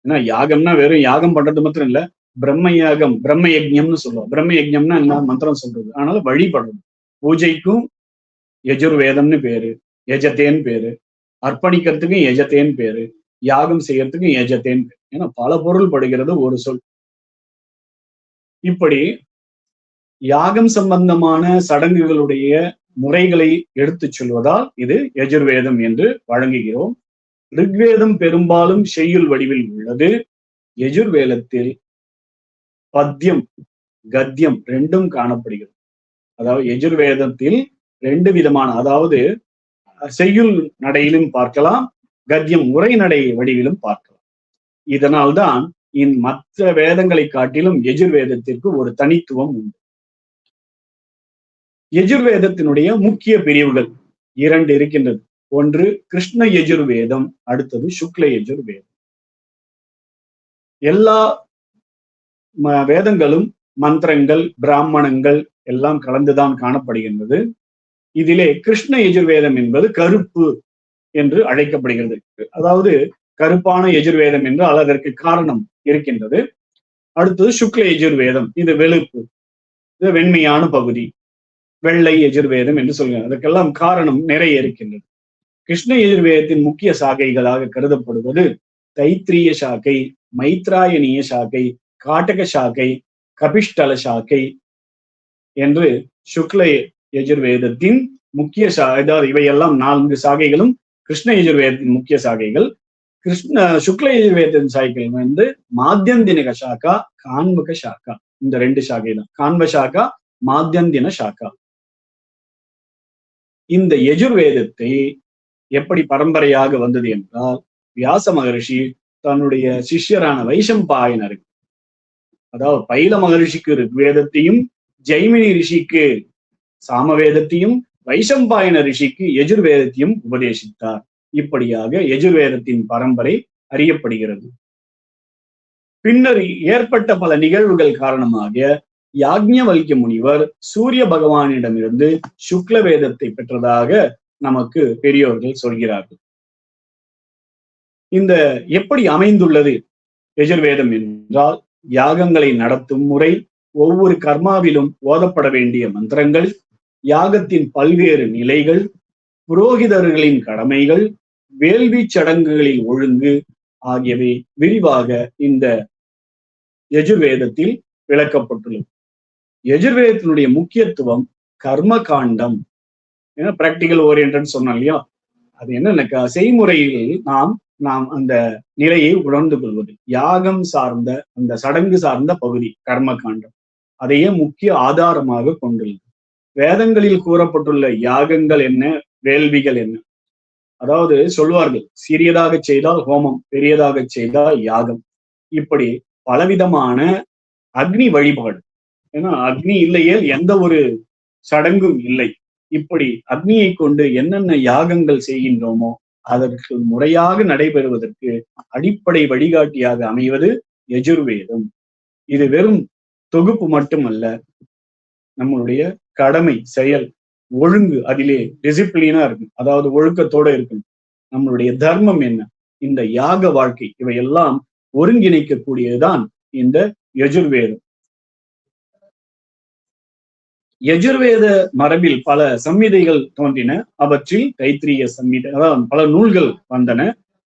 ஏன்னா யாகம்னா வெறும் யாகம் பண்றது மாத்திரம் இல்ல, பிரம்ம யாகம், பிரம்ம யஜ்ஞம்னு சொல்லுவோம். பிரம்ம யஜ்ஞம்னா என்ன, மந்திரம் சொல்றது. அதனால வழிபடுறது. பூஜைக்கும் யஜுர்வேதம்னு பேரு, யஜத்தேன்னு பேரு. அர்ப்பணிக்கிறதுக்கும் யஜத்தேன்னு பேரு, யாகம் செய்யறதுக்கும் யஜத்தேன்னு பேரு. ஏன்னா பல பொருள் படுகிறது ஒரு சொல். இப்படி யாகம் சம்பந்தமான சடங்குகளுடைய முறைகளை எடுத்து சொல்வதால் இது யஜுர்வேதம் என்று வழங்குகிறோம். ரிக்வேதம் பெரும்பாலும் செய்யுள் வடிவில் உள்ளது. யஜுர்வேதத்தில் பத்தியம், கத்தியம் 2ம் காணப்படுகிறது. அதாவது யஜுர்வேதத்தில் 2 விதமான, அதாவது செய்யுள் நடையிலும் பார்க்கலாம், கத்தியம் உரைநடை வடிவிலும் பார்க்கலாம். இதனால்தான் மற்ற வேதங்களை காட்டிலும் யஜுர்வேதத்திற்கு ஒரு தனித்துவம் உண்டு. யஜுர்வேதத்தினுடைய முக்கிய பிரிவுகள் 2 இருக்கின்றது. ஒன்று கிருஷ்ண யஜுர்வேதம், அடுத்தது சுக்ல யஜுர்வேதம். எல்லா வேதங்களும் மந்திரங்கள், பிராமணங்கள் எல்லாம் கலந்துதான் காணப்படுகின்றது. இதிலே கிருஷ்ண யஜுர்வேதம் என்பது கருப்பு என்று அழைக்கப்படுகிறது. அதாவது கருப்பான யஜுர்வேதம் என்றால் அதற்கு காரணம் இருக்கின்றது. அடுத்தது சுக்ல யஜுர்வேதம், இது வெளுப்பு, இது வெண்மையான பகுதி, வெள்ளை யஜுர்வேதம் என்று சொல்கிறார். அதற்கெல்லாம் காரணம் நிறைய இருக்கின்றது. கிருஷ்ண யஜுர்வேதத்தின் முக்கிய சாக்கைகளாக கருதப்படுவது தைத்திரிய சாக்கை, மைத்ராயணிய சாக்கை, காட்டக சாக்கை, கபிஷ்டல சாக்கை என்று சுக்ல யஜுர்வேதத்தின் முக்கிய அதாவது இவையெல்லாம் 4 சாகைகளும் கிருஷ்ண யஜுர்வேதத்தின் முக்கிய சாகைகள். சுக்ல யஜுர்வேதத்தின் சாக்கைகள் வந்து மாத்தியந்தின சாக்கா, கான்வக சாக்கா. இந்த 2 சாகை தான், கான்வ சாக்கா, மாத்தியந்தின சாக்கா. இந்த யஜுர்வேதத்தை எப்படி பரம்பரையாக வந்தது என்றால், வியாச மகரிஷி தன்னுடைய சிஷ்யரான வைசம்பாயனருக்கு, அதாவது பைல மகரிஷிக்கு ரிக்வேதத்தையும், ஜெய்மினி ரிஷிக்கு சாமவேதத்தையும், வைசம்பாயன ரிஷிக்கு யஜுர்வேதத்தையும் உபதேசித்தார். இப்படியாக யஜுர்வேதத்தின் பரம்பரை அறியப்படுகிறது. பின்னர் ஏற்பட்ட பல நிகழ்வுகள் காரணமாக யாக்ஞவல்கிய முனிவர் சூரிய பகவானிடமிருந்து சுக்ல வேதத்தை பெற்றதாக நமக்கு பெரியோர்கள் சொல்கிறார்கள். இந்த எப்படி அமைந்துள்ளது யஜுர்வேதம் என்றால், யாகங்களை நடத்தும் முறை, ஒவ்வொரு கர்மாவிலும் ஓதப்பட வேண்டிய மந்திரங்கள், யாகத்தின் பல்வேறு நிலைகள், புரோகிதர்களின் கடமைகள், வேள்வி சடங்குகளின் ஒழுங்கு ஆகியவை விரிவாக இந்த யஜுர்வேதத்தில் விளக்கப்பட்டுள்ளது. யஜுர்வேதத்தினுடைய முக்கியத்துவம் கர்ம காண்டம், ஏன்னா பிராக்டிகல் ஓரியன்ட் சொன்னோம் இல்லையா, அது என்னன்னாக்கா செய்முறையில் நாம் அந்த நிலையை உணர்ந்து கொள்வது. யாகம் சார்ந்த அந்த சடங்கு சார்ந்த பகுதி கர்ம காண்டம், அதையே முக்கிய ஆதாரமாக கொண்டுள்ளது. வேதங்களில் கூறப்பட்டுள்ள யாகங்கள் என்ன, வேள்விகள் என்ன, அதாவது சொல்வார்கள், சிறியதாக செய்தால் ஹோமம், பெரியதாக செய்தால் யாகம், இப்படி பலவிதமான அக்னி வழிபாடு. ஏன்னா அக்னி இல்லையே எந்த ஒரு சடங்கும் இல்லை. இப்படி அக்னியை கொண்டு என்னென்ன யாகங்கள் செய்கின்றோமோ அதற்கு முறையாக நடைபெறுவதற்கு அடிப்படை வழிகாட்டியாக அமைவது யஜுர்வேதம். இது வெறும் தொகுப்பு மட்டுமல்ல, நம்மளுடைய கடமை, செயல், ஒழுங்கு அதிலே டிசிப்ளினா இருக்கும், அதாவது ஒழுக்கத்தோட இருக்கணும். நம்மளுடைய தர்மம் என்ன, இந்த யாக வாழ்க்கை, இவையெல்லாம் ஒருங்கிணைக்கக்கூடியதுதான் இந்த யஜுர்வேதம். யஜுர்வேத மரபில் பல சம்மிதைகள் தோன்றின. அவற்றில் தைத்திரிய சம்மிதை, அதாவது பல நூல்கள் வந்தன.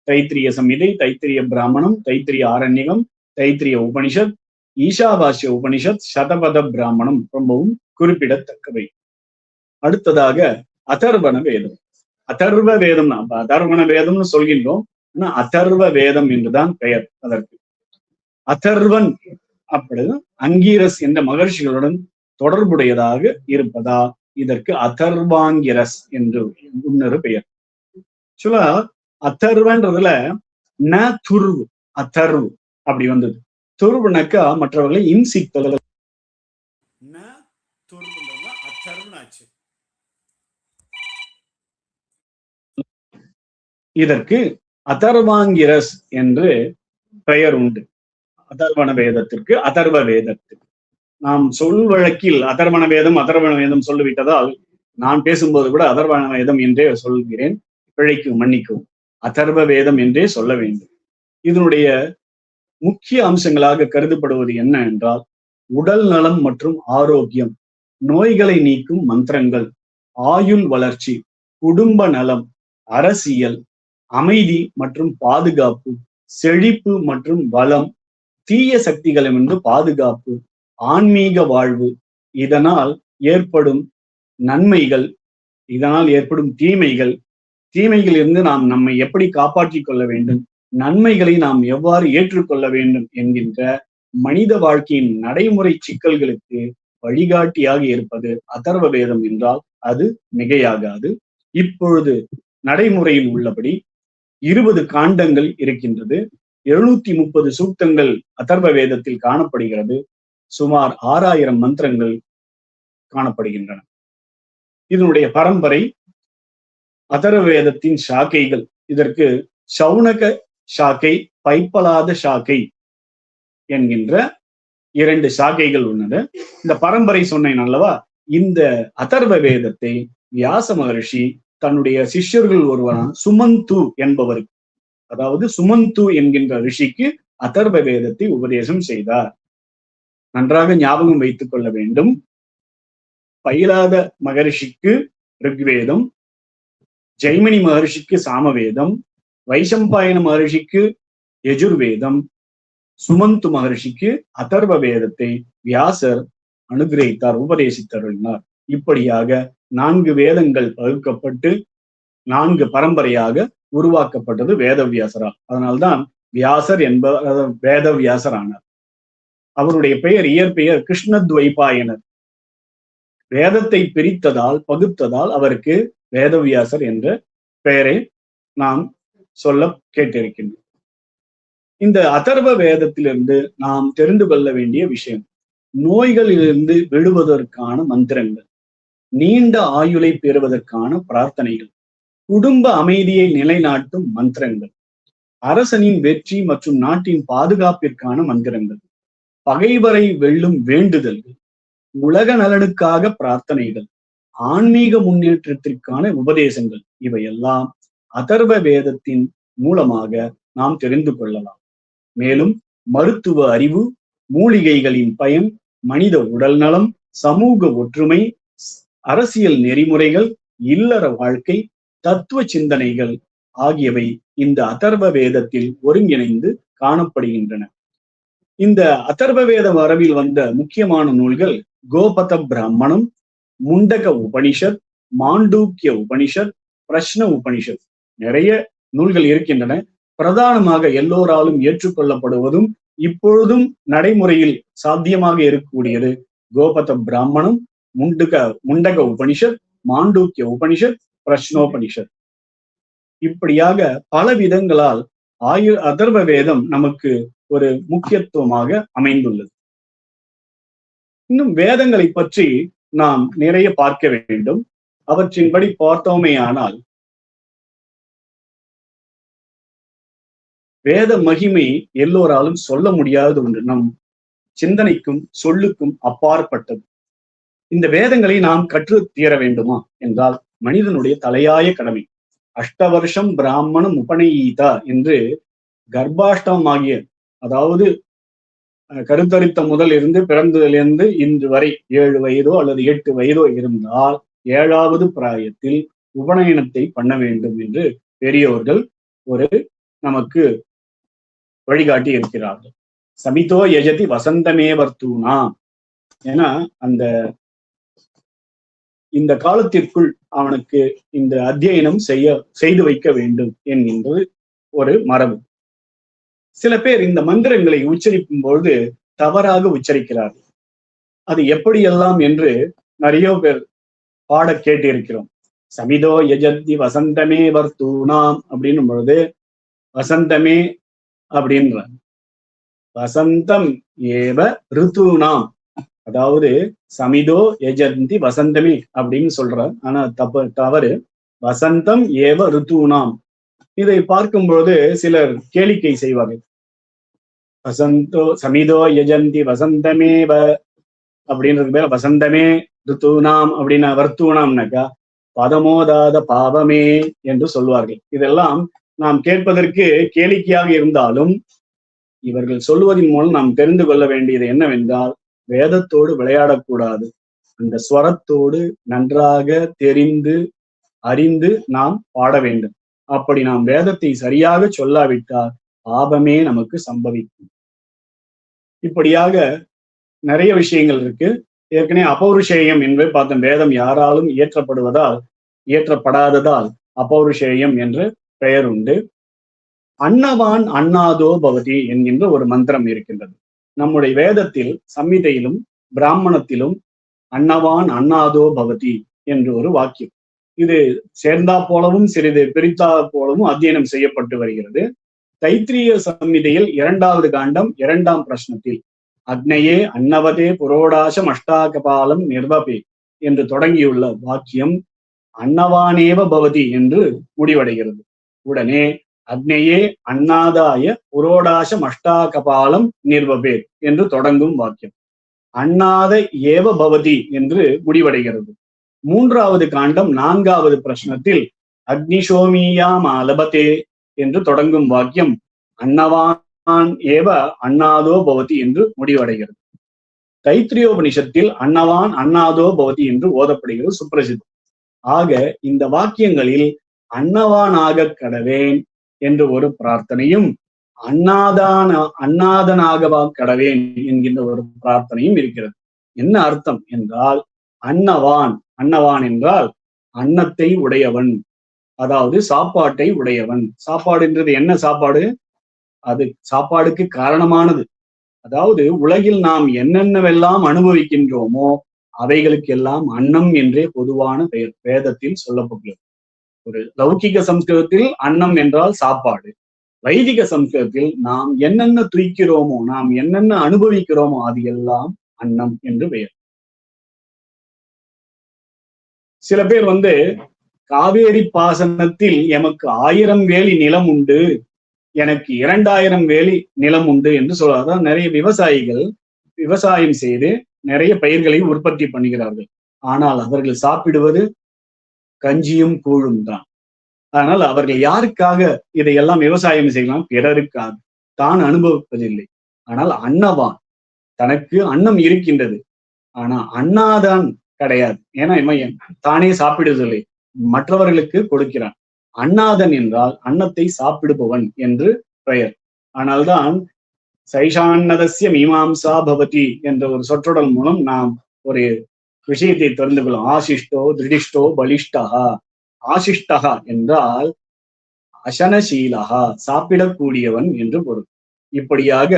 தைத்திரிய சம்மிதை, தைத்திரிய பிராமணம், தைத்திரிய ஆரண்யகம், தைத்திரிய உபனிஷத், ஈஷாவாசிய உபனிஷத், சதபத பிராமணம் ரொம்பவும் குறிப்பிடத்தக்கவை. அடுத்ததாக அதர்வண வேதம். அதர்வ வேதம், அதர்வண வேதம்னு சொல்கின்றோம், ஆனா அதர்வ வேதம் என்றுதான் பெயர் அதற்கு. அதர்வன் அப்படி அங்கீரஸ் என்ற மகர்ஷிகளுடன் தொடர்புடையதாக இருப்பதால் இதற்கு அதர்வாங்கிரஸ் என்று இன்னொரு பெயர். சொல்ல அதர்வன்றதுல ந துர்வு, அதர்வு அப்படி வந்தது. துர்வுனாக்கா மற்றவர்களை இன்சித்தல், இதற்கு அதர்வாங்கிரஸ் என்று பெயர் உண்டு. அதர்வண வேதத்திற்கு, அதர்வ வேதத்திற்கு. நாம் சொல் வழக்கில் அதர்வண வேதம் சொல்லிவிட்டதால் நான் பேசும்போது கூட அதர்வண வேதம் என்றே சொல்கிறேன். பிழைக்கு மன்னிக்கவும், அதர்வ வேதம் என்றே சொல்ல வேண்டும். இதனுடைய முக்கிய அம்சங்களாக கருதப்படுவது என்ன என்றால், உடல் நலம் மற்றும் ஆரோக்கியம், நோய்களை நீக்கும் மந்திரங்கள், ஆயுள் வளர்ச்சி, குடும்ப நலம், அரசியல், அமைதி மற்றும் பாதுகாப்பு, செழிப்பு மற்றும் வளம், தீய சக்திகளிலிருந்து பாதுகாப்பு, ஆன்மீக வாழ்வு, இதனால் ஏற்படும் நன்மைகள், இதனால் ஏற்படும் தீமைகள், தீமைகளிலிருந்து நாம் நம்மை எப்படி காப்பாற்றிக் கொள்ள வேண்டும், நன்மைகளை நாம் எவ்வாறு ஏற்றுக்கொள்ள வேண்டும் என்கின்ற மனித வாழ்க்கையின் நடைமுறை சிக்கல்களுக்கு வழிகாட்டியாக இருப்பது அதர்வ வேதம் என்றால் அது மிகையாகாது. இப்பொழுது நடைமுறையில் உள்ளபடி 20 காண்டங்கள் இருக்கின்றது. 730 சூக்தங்கள் அதர்வ வேதத்தில் காணப்படுகிறது. சுமார் 6000 மந்திரங்கள் காணப்படுகின்றன. இதனுடைய பரம்பரை அதர்வ வேதத்தின் சாக்கைகள். இதற்கு சௌனக சாக்கை, பைப்பலாத சாக்கை என்கின்ற 2 சாக்கைகள் உள்ளது. இந்த பரம்பரை சொன்னேன் அல்லவா, இந்த அதர்வ வேதத்தை வியாச மகர்ஷி தன்னுடைய சிஷ்யர்கள் ஒருவரான சுமந்து என்பவருக்கு, அதாவது சுமந்து என்கின்ற ரிஷிக்கு அதர்வ வேதத்தை உபதேசம் செய்தார். நன்றாக ஞாபகம் வைத்துக் கொள்ள வேண்டும். பயிலாத மகர்ஷிக்கு ரிக்வேதம், ஜெய்மினி மகர்ஷிக்கு சாமவேதம், வைசம்பாயன மகர்ஷிக்கு யஜுர்வேதம், சுமந்து மகர்ஷிக்கு அதர்வ வேதத்தை வியாசர் அனுகிரகித்தார், உபதேசித்தருளினார். இப்படியாக 4 வேதங்கள் பகுக்கப்பட்டு 4 பரம்பரையாக உருவாக்கப்பட்டது வேதவியாசரால். அதனால்தான் வியாசர் என்பவர் வேதவியாசர் ஆனார். அவருடைய பெயர், இயற்பெயர் கிருஷ்ணத்வைபாயனர். வேதத்தை பிரித்ததால், பகுத்ததால் அவருக்கு வேதவியாசர் என்ற பெயரை நாம் சொல்ல கேட்டிருக்கின்றோம். இந்த அதர்வ வேதத்திலிருந்து நாம் தெரிந்து கொள்ள வேண்டிய விஷயம், நோய்களிலிருந்து விடுவதற்கான மந்திரங்கள், நீண்ட ஆயுளை பெறுவதற்கான பிரார்த்தனைகள், குடும்ப அமைதியை நிலைநாட்டும் மந்திரங்கள், அரசனின் வெற்றி மற்றும் நாட்டின் பாதுகாப்பிற்கான மந்திரங்கள், பகைவரை வெல்லும் வேண்டுதல்கள், உலக நலனுக்காக பிரார்த்தனைகள், ஆன்மீக முன்னேற்றத்திற்கான உபதேசங்கள், இவையெல்லாம் அதர்வ வேதத்தின் மூலமாக நாம் தெரிந்து கொள்ளலாம். மேலும் மருத்துவ அறிவு, மூலிகைகளின் பயன், மனித உடல் நலம், சமூக ஒற்றுமை, அரசியல் நெறிமுறைகள், இல்லற வாழ்க்கை, தத்துவ சிந்தனைகள் ஆகியவை இந்த அதர்வ வேதத்தில் ஒருங்கிணைந்து காணப்படுகின்றன. இந்த அதர்வ வேத வரவில் வந்த முக்கியமான நூல்கள் கோபத பிராமணம், முண்டக உபனிஷத், மாண்டூக்கிய உபனிஷத், பிரஷ்ன உபனிஷத். நிறைய நூல்கள் இருக்கின்றன. பிரதானமாக எல்லோராலும் ஏற்றுக்கொள்ளப்படுவதும் இப்பொழுதும் நடைமுறையில் சாத்தியமாக இருக்கக்கூடியது கோபத பிராமணம், முண்டக உபனிஷத், மாண்டூக்கிய உபனிஷத், பிரஷ்னோபனிஷத். இப்படியாக பல விதங்களால் அதர்வ வேதம் நமக்கு ஒரு முக்கியத்துவமாக அமைந்துள்ளது. இன்னும் வேதங்களை பற்றி நாம் நிறைய பார்க்க வேண்டும். அவற்றின்படி பார்த்தோமேயானால் வேத மகிமை எல்லோராலும் சொல்ல முடியாத ஒன்று, நம் சிந்தனைக்கும் சொல்லுக்கும் அப்பாற்பட்டது. இந்த வேதங்களை நாம் கற்று தீர வேண்டுமா என்றால் மனிதனுடைய தலையாய கடமை. அஷ்டவர்ஷம் பிராமணம் உபநயீதா என்று கர்ப்பாஷ்டமாகிய, அதாவது கருத்தரித்த முதல் இருந்து பிறந்ததிலிருந்து இன்று வரை 7 வயதோ அல்லது 8 வயதோ இருந்தால் 7வது பிராயத்தில் உபநயனத்தை பண்ண வேண்டும் என்று பெரியோர்கள் ஒரு நமக்கு வழிகாட்டி இருக்கிறார்கள். சமிதோ யஜதி வசந்தமே வர்த்தூனா. ஏன்னா இந்த காலத்திற்குள் அவனுக்கு இந்த அத்தியனம் செய்து வைக்க வேண்டும் என்கின்றது ஒரு மரபு. சில பேர் இந்த மந்திரங்களை உச்சரிக்கும் பொழுது தவறாக உச்சரிக்கிறார்கள். அது எப்படியெல்லாம் என்று நிறைய பேர் பாட கேட்டிருக்கிறோம். சமிதோ யஜதி வசந்தமே வர்த்தூனாம் அப்படின்னும் பொழுது வசந்தமே அப்படின்ற வசந்தம் ஏவ ரித்துனாம், அதாவது சமிதோ யஜந்தி வசந்தமே அப்படின்னு சொல்றார். ஆனா தவறு. வசந்தம் ஏவ ரித்துனாம். இதை பார்க்கும்போது சிலர் கேளிக்கை செய்வார்கள். சமிதோ யஜந்தி வசந்தமேவ அப்படின்றது பேர் வசந்தமே ரித்துனாம் அப்படின்னா வர்த்தூனாம்னாக்கா பதமோதாத பாவமே என்று சொல்வார்கள். இதெல்லாம் நாம் கேட்பதற்கு கேளிக்கையாக இருந்தாலும் இவர்கள் சொல்வதன் மூலம் நாம் தெரிந்து கொள்ள வேண்டியது என்னவென்றால் வேதத்தோடு விளையாடக்கூடாது. அந்த ஸ்வரத்தோடு நன்றாக தெரிந்து அறிந்து நாம் பாட வேண்டும். அப்படி நாம் வேதத்தை சரியாக சொல்லாவிட்டால் பாபமே நமக்கு சம்பவிக்கும். இப்படியாக நிறைய விஷயங்கள் இருக்கு. ஏற்கனவே அபௌருஷேயம் என்று பார்த்தோம். வேதம் யாராலும் இயற்றப்படாததால் அபௌருஷேயம் என்று பெயர் உண்டு. அன்னவான் அன்னாதோ பவதி என்கின்ற ஒரு மந்திரம் இருக்கின்றது. நம்முடைய வேதத்தில் சம்மிதையிலும் பிராமணத்திலும் அன்னவான் அன்னாதோ பவதி என்று ஒரு வாக்கியம். இது சேர்ந்தா போலவும் சிறிது பிரித்தா போலவும் அத்தியனம் செய்யப்பட்டு வருகிறது. தைத்திரிய சம்மிதையில் 2வது காண்டம் 2ஆம் பிரஷ்னத்தில் அக்னையே அன்னவதே புரோடாசம் அஷ்டாகபாலம் நிர்வபே என்று தொடங்கியுள்ள வாக்கியம் அன்னவானேவ பவதி என்று முடிவடைகிறது. உடனே அக்னையே அன்னாதாய புரோடாசம் அஷ்டாகபாலம் நிர்வபே என்று தொடங்கும் வாக்கியம் அன்னாத ஏவ பவதி என்று முடிவடைகிறது. 3வது காண்டம் 4வது பிரஷ்னத்தில் அக்னிஷோமியாம் அலபதே என்று தொடங்கும் வாக்கியம் அன்னவான் ஏவ அன்னாதோ பவதி என்று முடிவடைகிறது. தைத்திரியோபனிஷத்தில் அன்னவான் அன்னாதோ பவதி என்று ஓதப்படுகிறது, சுப்ரசித்தம். ஆக இந்த வாக்கியங்களில் அன்னவானாக கடவேன் என்று ஒரு பிரார்த்தனையும் அன்னாதனாகவா கடவேன் என்கின்ற ஒரு பிரார்த்தனையும் இருக்கிறது. என்ன அர்த்தம் என்றால் அன்னவான் என்றால் அன்னத்தை உடையவன், அதாவது சாப்பாட்டை உடையவன். சாப்பாடுன்றது என்ன சாப்பாடு? அது சாப்பாடுக்கு காரணமானது. அதாவது உலகில் நாம் என்னென்னவெல்லாம் அனுபவிக்கின்றோமோ அவைகளுக்கெல்லாம் அன்னம் என்றே பொதுவான பெயர் வேதத்தில் சொல்லப்பட்டுள்ளது. ஒரு லௌகிக சம்ஸ்கிருதத்தில் அன்னம் என்றால் சாப்பாடு, வைதிக சம்ஸ்கிருதத்தில் நாம் என்னென்ன துய்க்கிறோமோ நாம் என்னென்ன அனுபவிக்கிறோமோ அது எல்லாம் அன்னம் என்று பெயர். சில பேர் காவேரி பாசனத்தில் எமக்கு 1000 வேலி நிலம் உண்டு எனக்கு 2000 வேலி நிலம் உண்டு என்று சொல்றார். அதான் நிறைய விவசாயிகள் விவசாயம் செய்து நிறைய பயிர்களை உற்பத்தி பண்ணுகிறார்கள். ஆனால் அவர்கள் சாப்பிடுவது கஞ்சியும் கூழும் தான். அதனால் அவர்கள் யாருக்காக இதையெல்லாம் விவசாயம் செய்யலாம்? பிறருக்காக. தான் அனுபவிப்பதில்லை. ஆனால் அன்னவான், தனக்கு அன்னம் இருக்கின்றது, ஆனா அன்னாதான் கிடையாது. ஏன்னா இவன் தானே சாப்பிடுவதில்லை, மற்றவர்களுக்கு கொடுக்கிறான். அன்னாதன் என்றால் அன்னத்தை சாப்பிடுபவன் என்று பெயர். ஆனால்தான் சைஷான்னதஸ்ய மீமாம்சா பவதி என்ற ஒரு சொற்றொடர் மூலம் நாம் ஒரு விஷயத்தை தெரிந்து கொள்ளும். ஆசிஷ்டோ திருடிஷ்டோ பலிஷ்டகா. ஆசிஷ்டகா என்றால் அசனசீலகா, சாப்பிடக்கூடியவன் என்று பொருள். இப்படியாக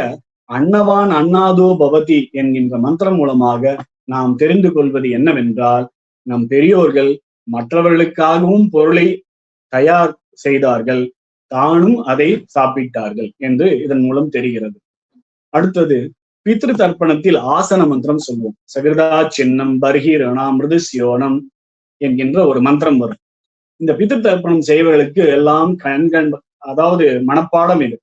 அன்னவான் அன்னாதோ பவதி என்கின்ற மந்திரம் மூலமாக நாம் தெரிந்து கொள்வது என்னவென்றால், நம் பெரியோர்கள் மற்றவர்களுக்காகவும் பொருளை தயார் செய்தார்கள், தானும் அதை சாப்பிட்டார்கள் என்று இதன் மூலம் தெரிகிறது. அடுத்தது பித்ரு தர்ப்பணத்தில் ஆசன மந்திரம் சொல்வோம். சகிருதா சின்னம் பர்ஹீரணா மிருதுஸ்யோனம் என்கின்ற ஒரு மந்திரம் வரும். இந்த பித்ரு தர்ப்பணம் செய்வர்களுக்கு எல்லாம் கண்கண், அதாவது மனப்பாடம் இது.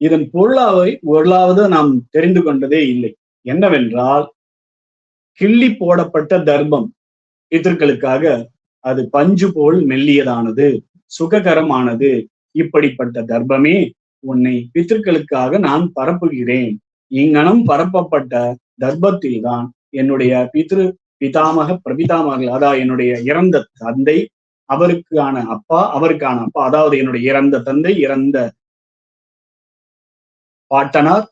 இதன் பொருளாவது நாம் தெரிந்து கொண்டதே இல்லை. என்னவென்றால், கிள்ளி போடப்பட்ட தர்ப்பம் பிதர்களுக்காக அது பஞ்சு போல் மெல்லியதானது, சுககரமானது. இப்படிப்பட்ட தர்ப்பமே உன்னை பிதர்களுக்காக நான் பரப்புகிறேன். இங்கனம் பரப்பப்பட்ட தர்ப்பத்தில் தான் என்னுடைய பிதாமக பிரபிதாமகர்கள், அதாவது என்னுடைய இறந்த தந்தை, அவருக்கான அப்பா, அதாவது என்னுடைய இறந்த தந்தை, இறந்த பாட்டனார்,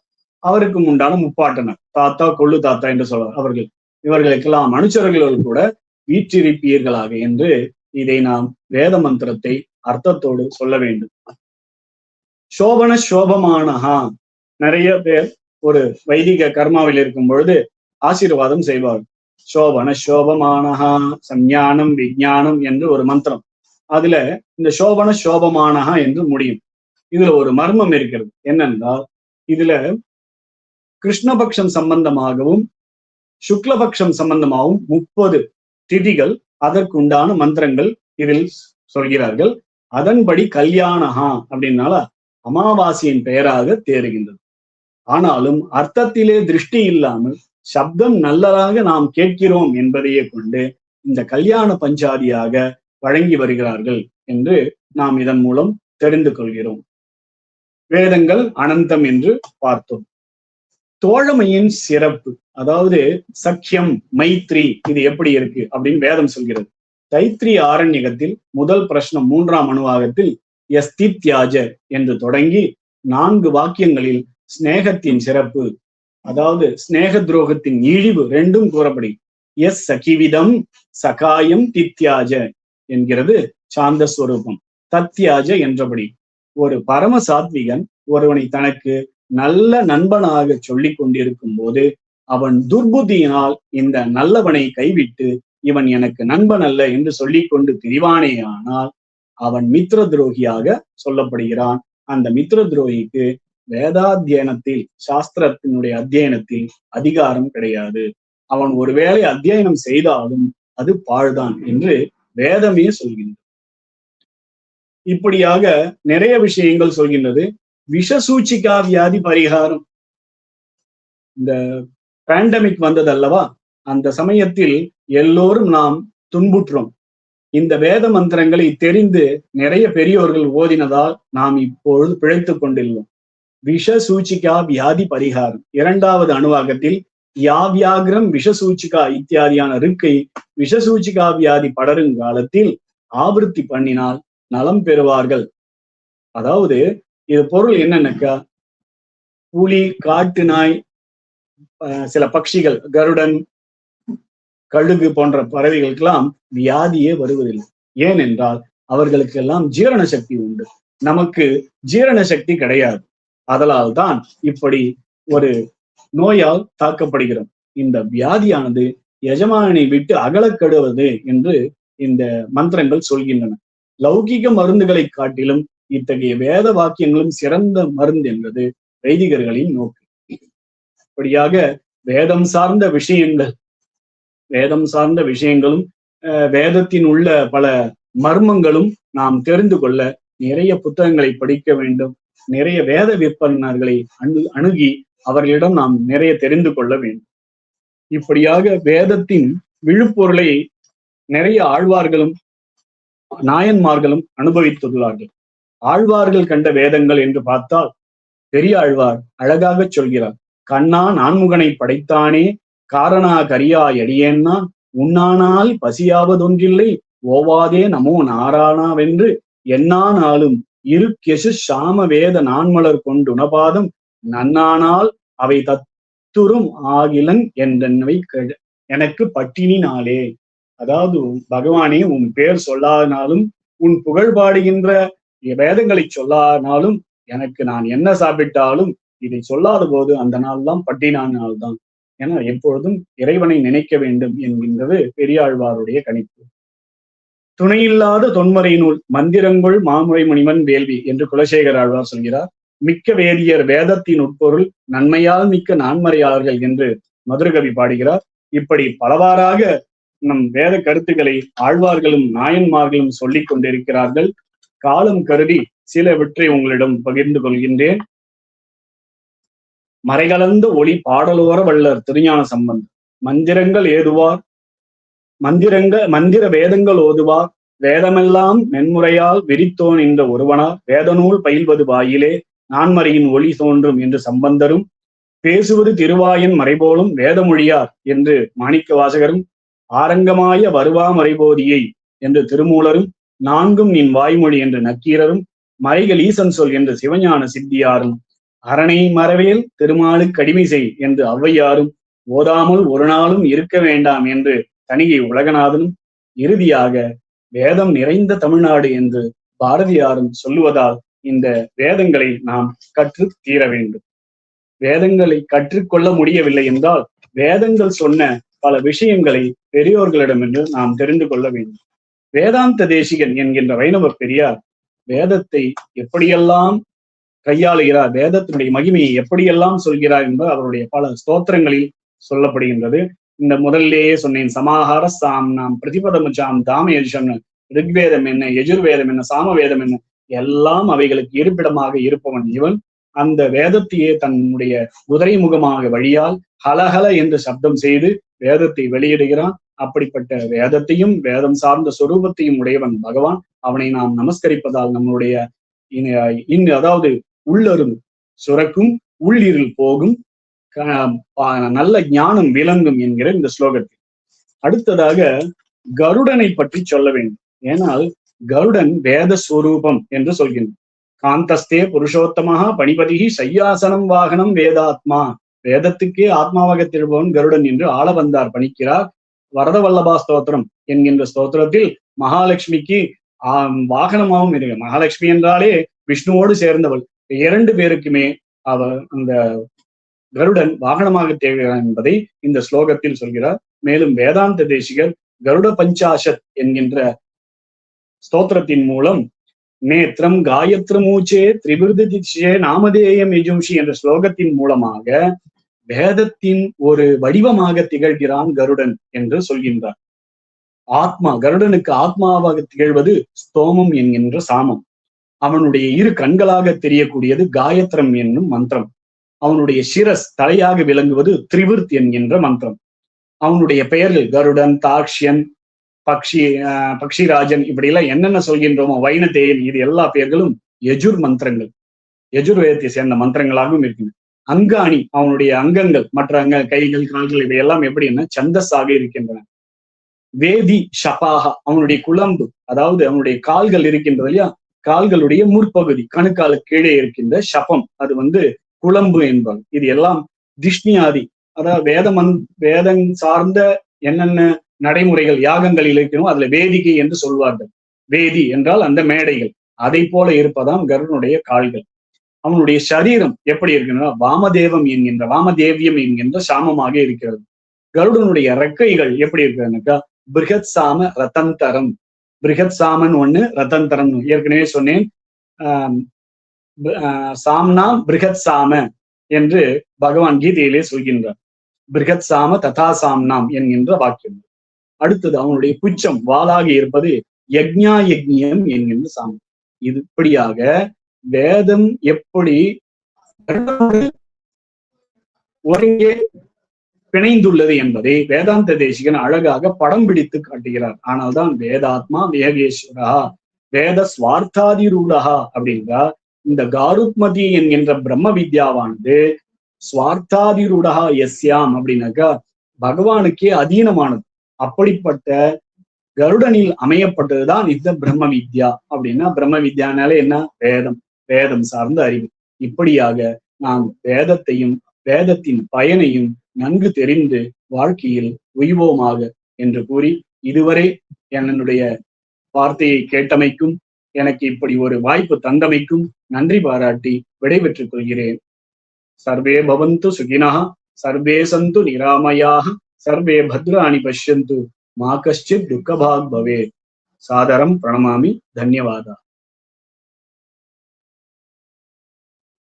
அவருக்கு உண்டான முப்பாட்டனார், தாத்தா கொள்ளு தாத்தா என்று சொல்வார், இவர்களுக்கெல்லாம் அனுச்சரர்களோடு கூட வீற்றிருப்பீர்களாக என்று இதை நாம் வேத மந்திரத்தை அர்த்தத்தோடு சொல்ல வேண்டும். சோபன சோபமானஹா, நிறைய பேர் ஒரு வைதிக கர்மாவில் இருக்கும் பொழுது ஆசீர்வாதம் செய்வார். சோபன சோபமானஹா சஞ்ஞானம் விஞ்ஞானம் என்று ஒரு மந்திரம். அதுல இந்த சோபன சோபமானஹா என்று முடியும். இதுல ஒரு மர்மம் இருக்கிறது. என்னென்றால், இதுல கிருஷ்ணபக்ஷம் சம்பந்தமாகவும் சுக்லபக்ஷம் சம்பந்தமாகவும் 30 திதிகள், அதற்குண்டான மந்திரங்கள் இதில் சொல்கிறார்கள். அதன்படி கல்யாணஹா அப்படின்னால அமாவாசையின் பெயராக தேறுகின்றது. ஆனாலும் அர்த்தத்திலே திருஷ்டி இல்லாமல் சப்தம் நல்லதாக நாம் கேட்கிறோம் என்பதையே கொண்டு இந்த கல்யாண பஞ்சாதியாக வழங்கி வருகிறார்கள் என்று நாம் இதன் மூலம் தெரிந்து கொள்கிறோம். வேதங்கள் அனந்தம் என்று பார்த்தோம். தோழமையின் சிறப்பு, அதாவது சக்கியம், மைத்ரி, இது எப்படி இருக்கு அப்படின்னு வேதம் சொல்கிறது. தைத்திரி ஆரண்யகத்தில் முதல் பிரஷ்னம் 3ஆம் அணுவாகத்தில் யஸ்தித்யாஜ என்று தொடங்கி 4 வாக்கியங்களில் ஸ்நேகத்தின் சிறப்பு, அதாவது ஸ்நேக துரோகத்தின் இழிவு ரெண்டும் கூறப்படி எஸ் சகிவிதம் சகாயம் தித்யாஜ என்கிறது சாந்தஸ்வரூபம். தத்யாஜ என்றபடி ஒரு பரம சாத்விகன் ஒருவனை தனக்கு நல்ல நண்பனாக சொல்லிக் கொண்டிருக்கும் போது அவன் துர்புத்தியினால் இந்த நல்லவனை கைவிட்டு இவன் எனக்கு நண்பன் அல்ல என்று சொல்லிக் கொண்டு திரிவானேயானால் அவன் மித்ர துரோகியாக சொல்லப்படுகிறான். அந்த மித்ர துரோகிக்கு வேதாத்தியனத்தில், சாஸ்திரத்தினுடைய அத்தியனத்தில் அதிகாரம் கிடையாது. அவன் ஒருவேளை அத்தியனம் செய்தாலும் அது பாழ்தான் என்று வேதமே சொல்கின்றது. இப்படியாக நிறைய விஷயங்கள் சொல்கின்றது. விஷசூச்சிகா வியாதி பரிகாரம், இந்த பேண்டமிக் வந்தது அல்லவா, அந்த சமயத்தில் எல்லோரும் நாம் துன்புற்றோம். இந்த வேத மந்திரங்களை தெரிந்து நிறைய பெரியோர்கள் ஓதினதால் நாம் இப்பொழுது பிழைத்துக் கொண்டுள்ளோம். விஷசூச்சிகா வியாதி பரிகாரம் 2வது அணுவாகத்தில் யாவியாகிரம் விஷசூச்சிகா இத்தியாதியான இருக்கை விஷசூச்சிகா வியாதி படருங்காலத்தில் ஆவர்த்தி பண்ணினால் நலம் பெறுவார்கள். அதாவது இது பொருள் என்னன்னாக்கா, புலி, காட்டு நாய், சில பட்சிகள், கருடன், கழுகு போன்ற பறவைகளுக்கெல்லாம் வியாதியே வருவதில்லை. ஏனென்றால் அவர்களுக்கெல்லாம் ஜீரண சக்தி உண்டு, நமக்கு ஜீரண சக்தி கிடையாது. அதனால் தான் இப்படி ஒரு நோயால் தாக்கப்படுகிறோம். இந்த வியாதியானது எஜமானனை விட்டு அகலக்கடுவது என்று இந்த மந்திரங்கள் சொல்கின்றன. லௌகிக மருந்துகளை காட்டிலும் இத்தகைய வேத வாக்கியங்களும் சிறந்த மருந்து என்பது வைதிகர்களின் நோக்கு. அப்படியாக வேதம் சார்ந்த விஷயங்களும் வேதத்தின் உள்ள பல மர்மங்களும் நாம் தெரிந்து கொள்ள நிறைய புத்தகங்களை படிக்க வேண்டும். நிறைய வேத விற்பனர்களை அணுகி அவர்களிடம் நாம் நிறைய தெரிந்து கொள்ள வேண்டும். இப்படியாக வேதத்தின் விழுப்பொருளை நிறைய ஆழ்வார்களும் நாயன்மார்களும் அனுபவித்துள்ளார்கள். ஆழ்வார்கள் கண்ட வேதங்கள் என்று பார்த்தால் பெரிய ஆழ்வார் அழகாக சொல்கிறார், கண்ணா நான்முகனை படைத்தானே காரணா கரியா அடியேன்னா உண்ணானால் பசியாவதொன்றில்லை ஓவாதே நமோ நாராயணாவென்று என்னானாலும் இருக்கெசு சாம வேத நான்மலர் கொண்டு உணபாதம் நன்னானால் அவை தத்துரும் ஆகிலன் என்றவை எனக்கு பட்டினினாலே. அதாவது பகவானே, உன் பேர் சொல்லாதனாலும் உன் புகழ் பாடுகின்ற வேதங்களை சொல்லாதனாலும் எனக்கு நான் என்ன சாப்பிட்டாலும் இதை சொல்லாத போது அந்த நாள் தான் பட்டினான் நாள் தான். ஏன்னா எப்பொழுதும் இறைவனை நினைக்க வேண்டும் என்கின்றது பெரியாழ்வாருடைய கணிப்பு. துணையில்லாத தொன்மறை நூல் மந்திரங்கள் மாமுறை முனிவன் வேள்வி என்று குலசேகர ஆழ்வார் சொல்கிறார். மிக்க வேதியர் வேதத்தின் உட்பொருள் நன்மையால் மிக்க நான்மறையாளர்கள் என்று மதுரகவி பாடுகிறார். இப்படி பலவாறாக நம் வேத கருத்துக்களை ஆழ்வார்களும் நாயன்மார்களும் சொல்லிக் கொண்டிருக்கிறார்கள். காலம் கருதி சிலவற்றை உங்களிடம் பகிர்ந்து கொள்கின்றேன். மறைகலந்த ஒளி பாடலோர வள்ளர் திருஞான சம்பந்தர் மந்திரங்கள் ஏதுவார் மந்திர வேதங்கள் ஓதுவார் வேதமெல்லாம் மென்முறையால் விரித்தோன் என்ற ஒருவனார் வேதநூல் பயில்வது வாயிலே நான்மறையின் ஒளி தோன்றும் என்று சம்பந்தரும் பேசுவது திருவாயன் மறைபோலும் வேதமொழியார் என்று மாணிக்க வாசகரும் ஆரங்கமாய வருவா மறைபோதியை என்று திருமூலரும் நான்கும் நின் வாய்மொழி என்று நக்கீரரும் மறைகள் ஈசன் சொல் என்று சிவஞான சித்தியாரும் அரணை மறவேல் திருமாலுக்கு அடிமை செய் என்று ஔவையாரும் ஓதாமல் ஒரு நாளும் இருக்க வேண்டாம் என்று தனிகை உலகநாதனும் இறுதியாக வேதம் நிறைந்த தமிழ்நாடு என்று பாரதியாரும் சொல்லுவதால் இந்த வேதங்களை நாம் கற்று தீர வேண்டும். வேதங்களை கற்றுக்கொள்ள முடியவில்லை என்றால் வேதங்கள் சொன்ன பல விஷயங்களை பெரியோர்களிடமிருந்து நாம் தெரிந்து கொள்ள வேண்டும். வேதாந்த தேசிகன் என்கின்ற வைணவ பெரியார் வேதத்தை எப்படியெல்லாம் கையாளுகிறார், வேதத்தினுடைய மகிமையை எப்படியெல்லாம் சொல்கிறார் என்பது அவருடைய பல ஸ்தோத்திரங்களில் சொல்லப்படுகின்றது. இந்த முதல்லேயே சொன்னேன், சமாஹார சாம் நாம் பிரதிபதமுச்சாம் தாமயஜம், ரிக்வேதம் என்ன, யஜுர்வேதம் என்ன, சாமவேதம் என்ன, எல்லாம் அவைகளுக்கு இருப்பிடமாக இருப்பவன் இவன். அந்த வேதத்தையே தன்னுடைய குதிரை முகமாக வழியால் ஹலஹல என்று சப்தம் செய்து வேதத்தை வெளியிடுகிறான். அப்படிப்பட்ட வேதத்தையும் வேதம் சார்ந்த சொரூபத்தையும் உடையவன் பகவான். அவனை நாம் நமஸ்கரிப்பதால் நம்மளுடைய அதாவது உள்ளரும் சுரக்கும், உள்ளிருள் போகும், நல்ல ஞானம் விளங்கும் என்கிற இந்த ஸ்லோகத்தில். அடுத்ததாக கருடனை பற்றி சொல்ல வேண்டும். ஏனால் கருடன் வேத ஸ்வரூபம் என்று சொல்கின்றான். காந்தஸ்தே புருஷோத்தமாக பணிபதிகி சையாசனம் வாகனம் வேதாத்மா, வேதத்துக்கே ஆத்மாவாக திகழ்பவன் கருடன் என்று ஆளவந்தார் பணிக்கிறார். வரதவல்லபா ஸ்தோத்திரம் என்கின்ற ஸ்தோத்திரத்தில் மகாலட்சுமிக்கு வாகனமாகவும் இருக்கு. மகாலட்சுமி என்றாலே விஷ்ணுவோடு சேர்ந்தவள். இரண்டு பேருக்குமே அந்த கருடன் வாகனமாக தேவையான என்பதை இந்த ஸ்லோகத்தில் சொல்கிறார். மேலும் வேதாந்த தேசிகர் கருட பஞ்சாசத் என்கின்ற ஸ்தோத்திரத்தின் மூலம் நேத்திரம் காயத்ரமூச்சே திரிபிருதிஷே நாமதேயம் யஜும்ஷி என்ற ஸ்லோகத்தின் மூலமாக வேதத்தின் ஒரு வடிவமாக திகழ்கிறான் கருடன் என்று சொல்கின்றார். ஆத்மா, கருடனுக்கு ஆத்மாவாக திகழ்வது ஸ்தோமம் என்கின்ற சாமம். அவனுடைய இரு கண்களாக தெரியக்கூடியது காயத்ரம் என்னும் மந்திரம். அவனுடைய சிரஸ் தலையாக விளங்குவது திரிவிருத் என்கின்ற மந்திரம். அவனுடைய பெயர்கள் கருடன், தாக்ஷியன், பக்ஷிராஜன், இப்படி எல்லாம் என்னென்ன சொல்கின்றோமோ, வைனதேயன், இது எல்லா பெயர்களும் யஜுர் மந்திரங்கள், யஜுர்வேதத்தை சேர்ந்த மந்திரங்களாகவும் இருக்கின்றன. அங்காணி, அவனுடைய அங்கங்கள், மற்ற கைகள், கால்கள், இவையெல்லாம் எப்படின்னா சந்தஸாக இருக்கின்றன. வேதி ஷபாகா, அவனுடைய குழம்பு, அதாவது அவனுடைய கால்கள் இருக்கின்றது இல்லையா, கால்களுடைய முற்பகுதி கணுக்கால கீழே இருக்கின்ற ஷபம், அது குழம்பு என்பது. இது எல்லாம் திஷ்ணியாதி, அதாவது வேதம் சார்ந்த என்னென்ன நடைமுறைகள் யாகங்களில் இருக்கணும் அதுல வேதிகை என்று சொல்வார்கள். வேதி என்றால் அந்த மேடைகள், அதை போல இருப்பதாம் கருடனுடைய கால்கள். அவனுடைய சரீரம் எப்படி இருக்குன்னா வாமதேவியம் என்கின்ற சாமமாக இருக்கிறது. கருடனுடைய ரெக்கைகள் எப்படி இருக்குதுன்னாக்கா பிருகத் சாம ரத்தந்தரம், பிருகத் சாமன் ஒண்ணு, ரத்தந்தரம் ஏற்கனவே சொன்னேன். சாம்னா பிருகத் சாம என்று பகவான் கீதையிலே சொல்கின்றார். பிருகத் சாம ததா சாம்னாம் என்கின்ற வாக்கியம். அடுத்தது அவனுடைய புச்சம் வாளாக இருப்பது யக்ஞா யக்ஞியம் என்கின்ற சாமம். இது இப்படியாக வேதம் எப்படி ஒருங்கே பிணைந்துள்ளது என்பதை வேதாந்த தேசிகன் அழகாக படம் பிடித்து காட்டுகிறார். ஆனால் தான் வேதாத்மா வேகேஸ்வரா வேத ஸ்வார்த்தாதிரூடகா அப்படின்றா இந்த காருத்மதி என்கின்ற பிரம்ம வித்யாவானது ஸ்வார்த்தாதிரூடகா எஸ்யாம் அப்படின்னாக்கா பகவானுக்கே அதீனமானது. அப்படிப்பட்ட கருடனில் அமையப்பட்டதுதான் இந்த பிரம்ம வித்யா. அப்படின்னா பிரம்ம வித்யானாலே என்ன? வேதம், வேதம் சார்ந்த அறிவு. இப்படியாக நாம் வேதத்தையும் வேதத்தின் பயனையும் நன்கு தெரிந்து வாழ்க்கையில் உய்வோமாக என்று கூறி இதுவரை என்னுடைய வார்த்தையை கேட்டமைக்கும் எனக்கு இப்படி ஒரு வாய்ப்பு தந்தமைக்கும் நன்றி பாராட்டி விடைபெற்றுக் கொள்கிறேன். சர்வே பவந்து சுகினः சர்வே சந்து நிராமயாः சர்வே பத்ராணி பஷ்யந்து மா கஷ்சித் துக்கபாக் பவேத். சாதரம் பிரணமாமி. தன்யவாதா.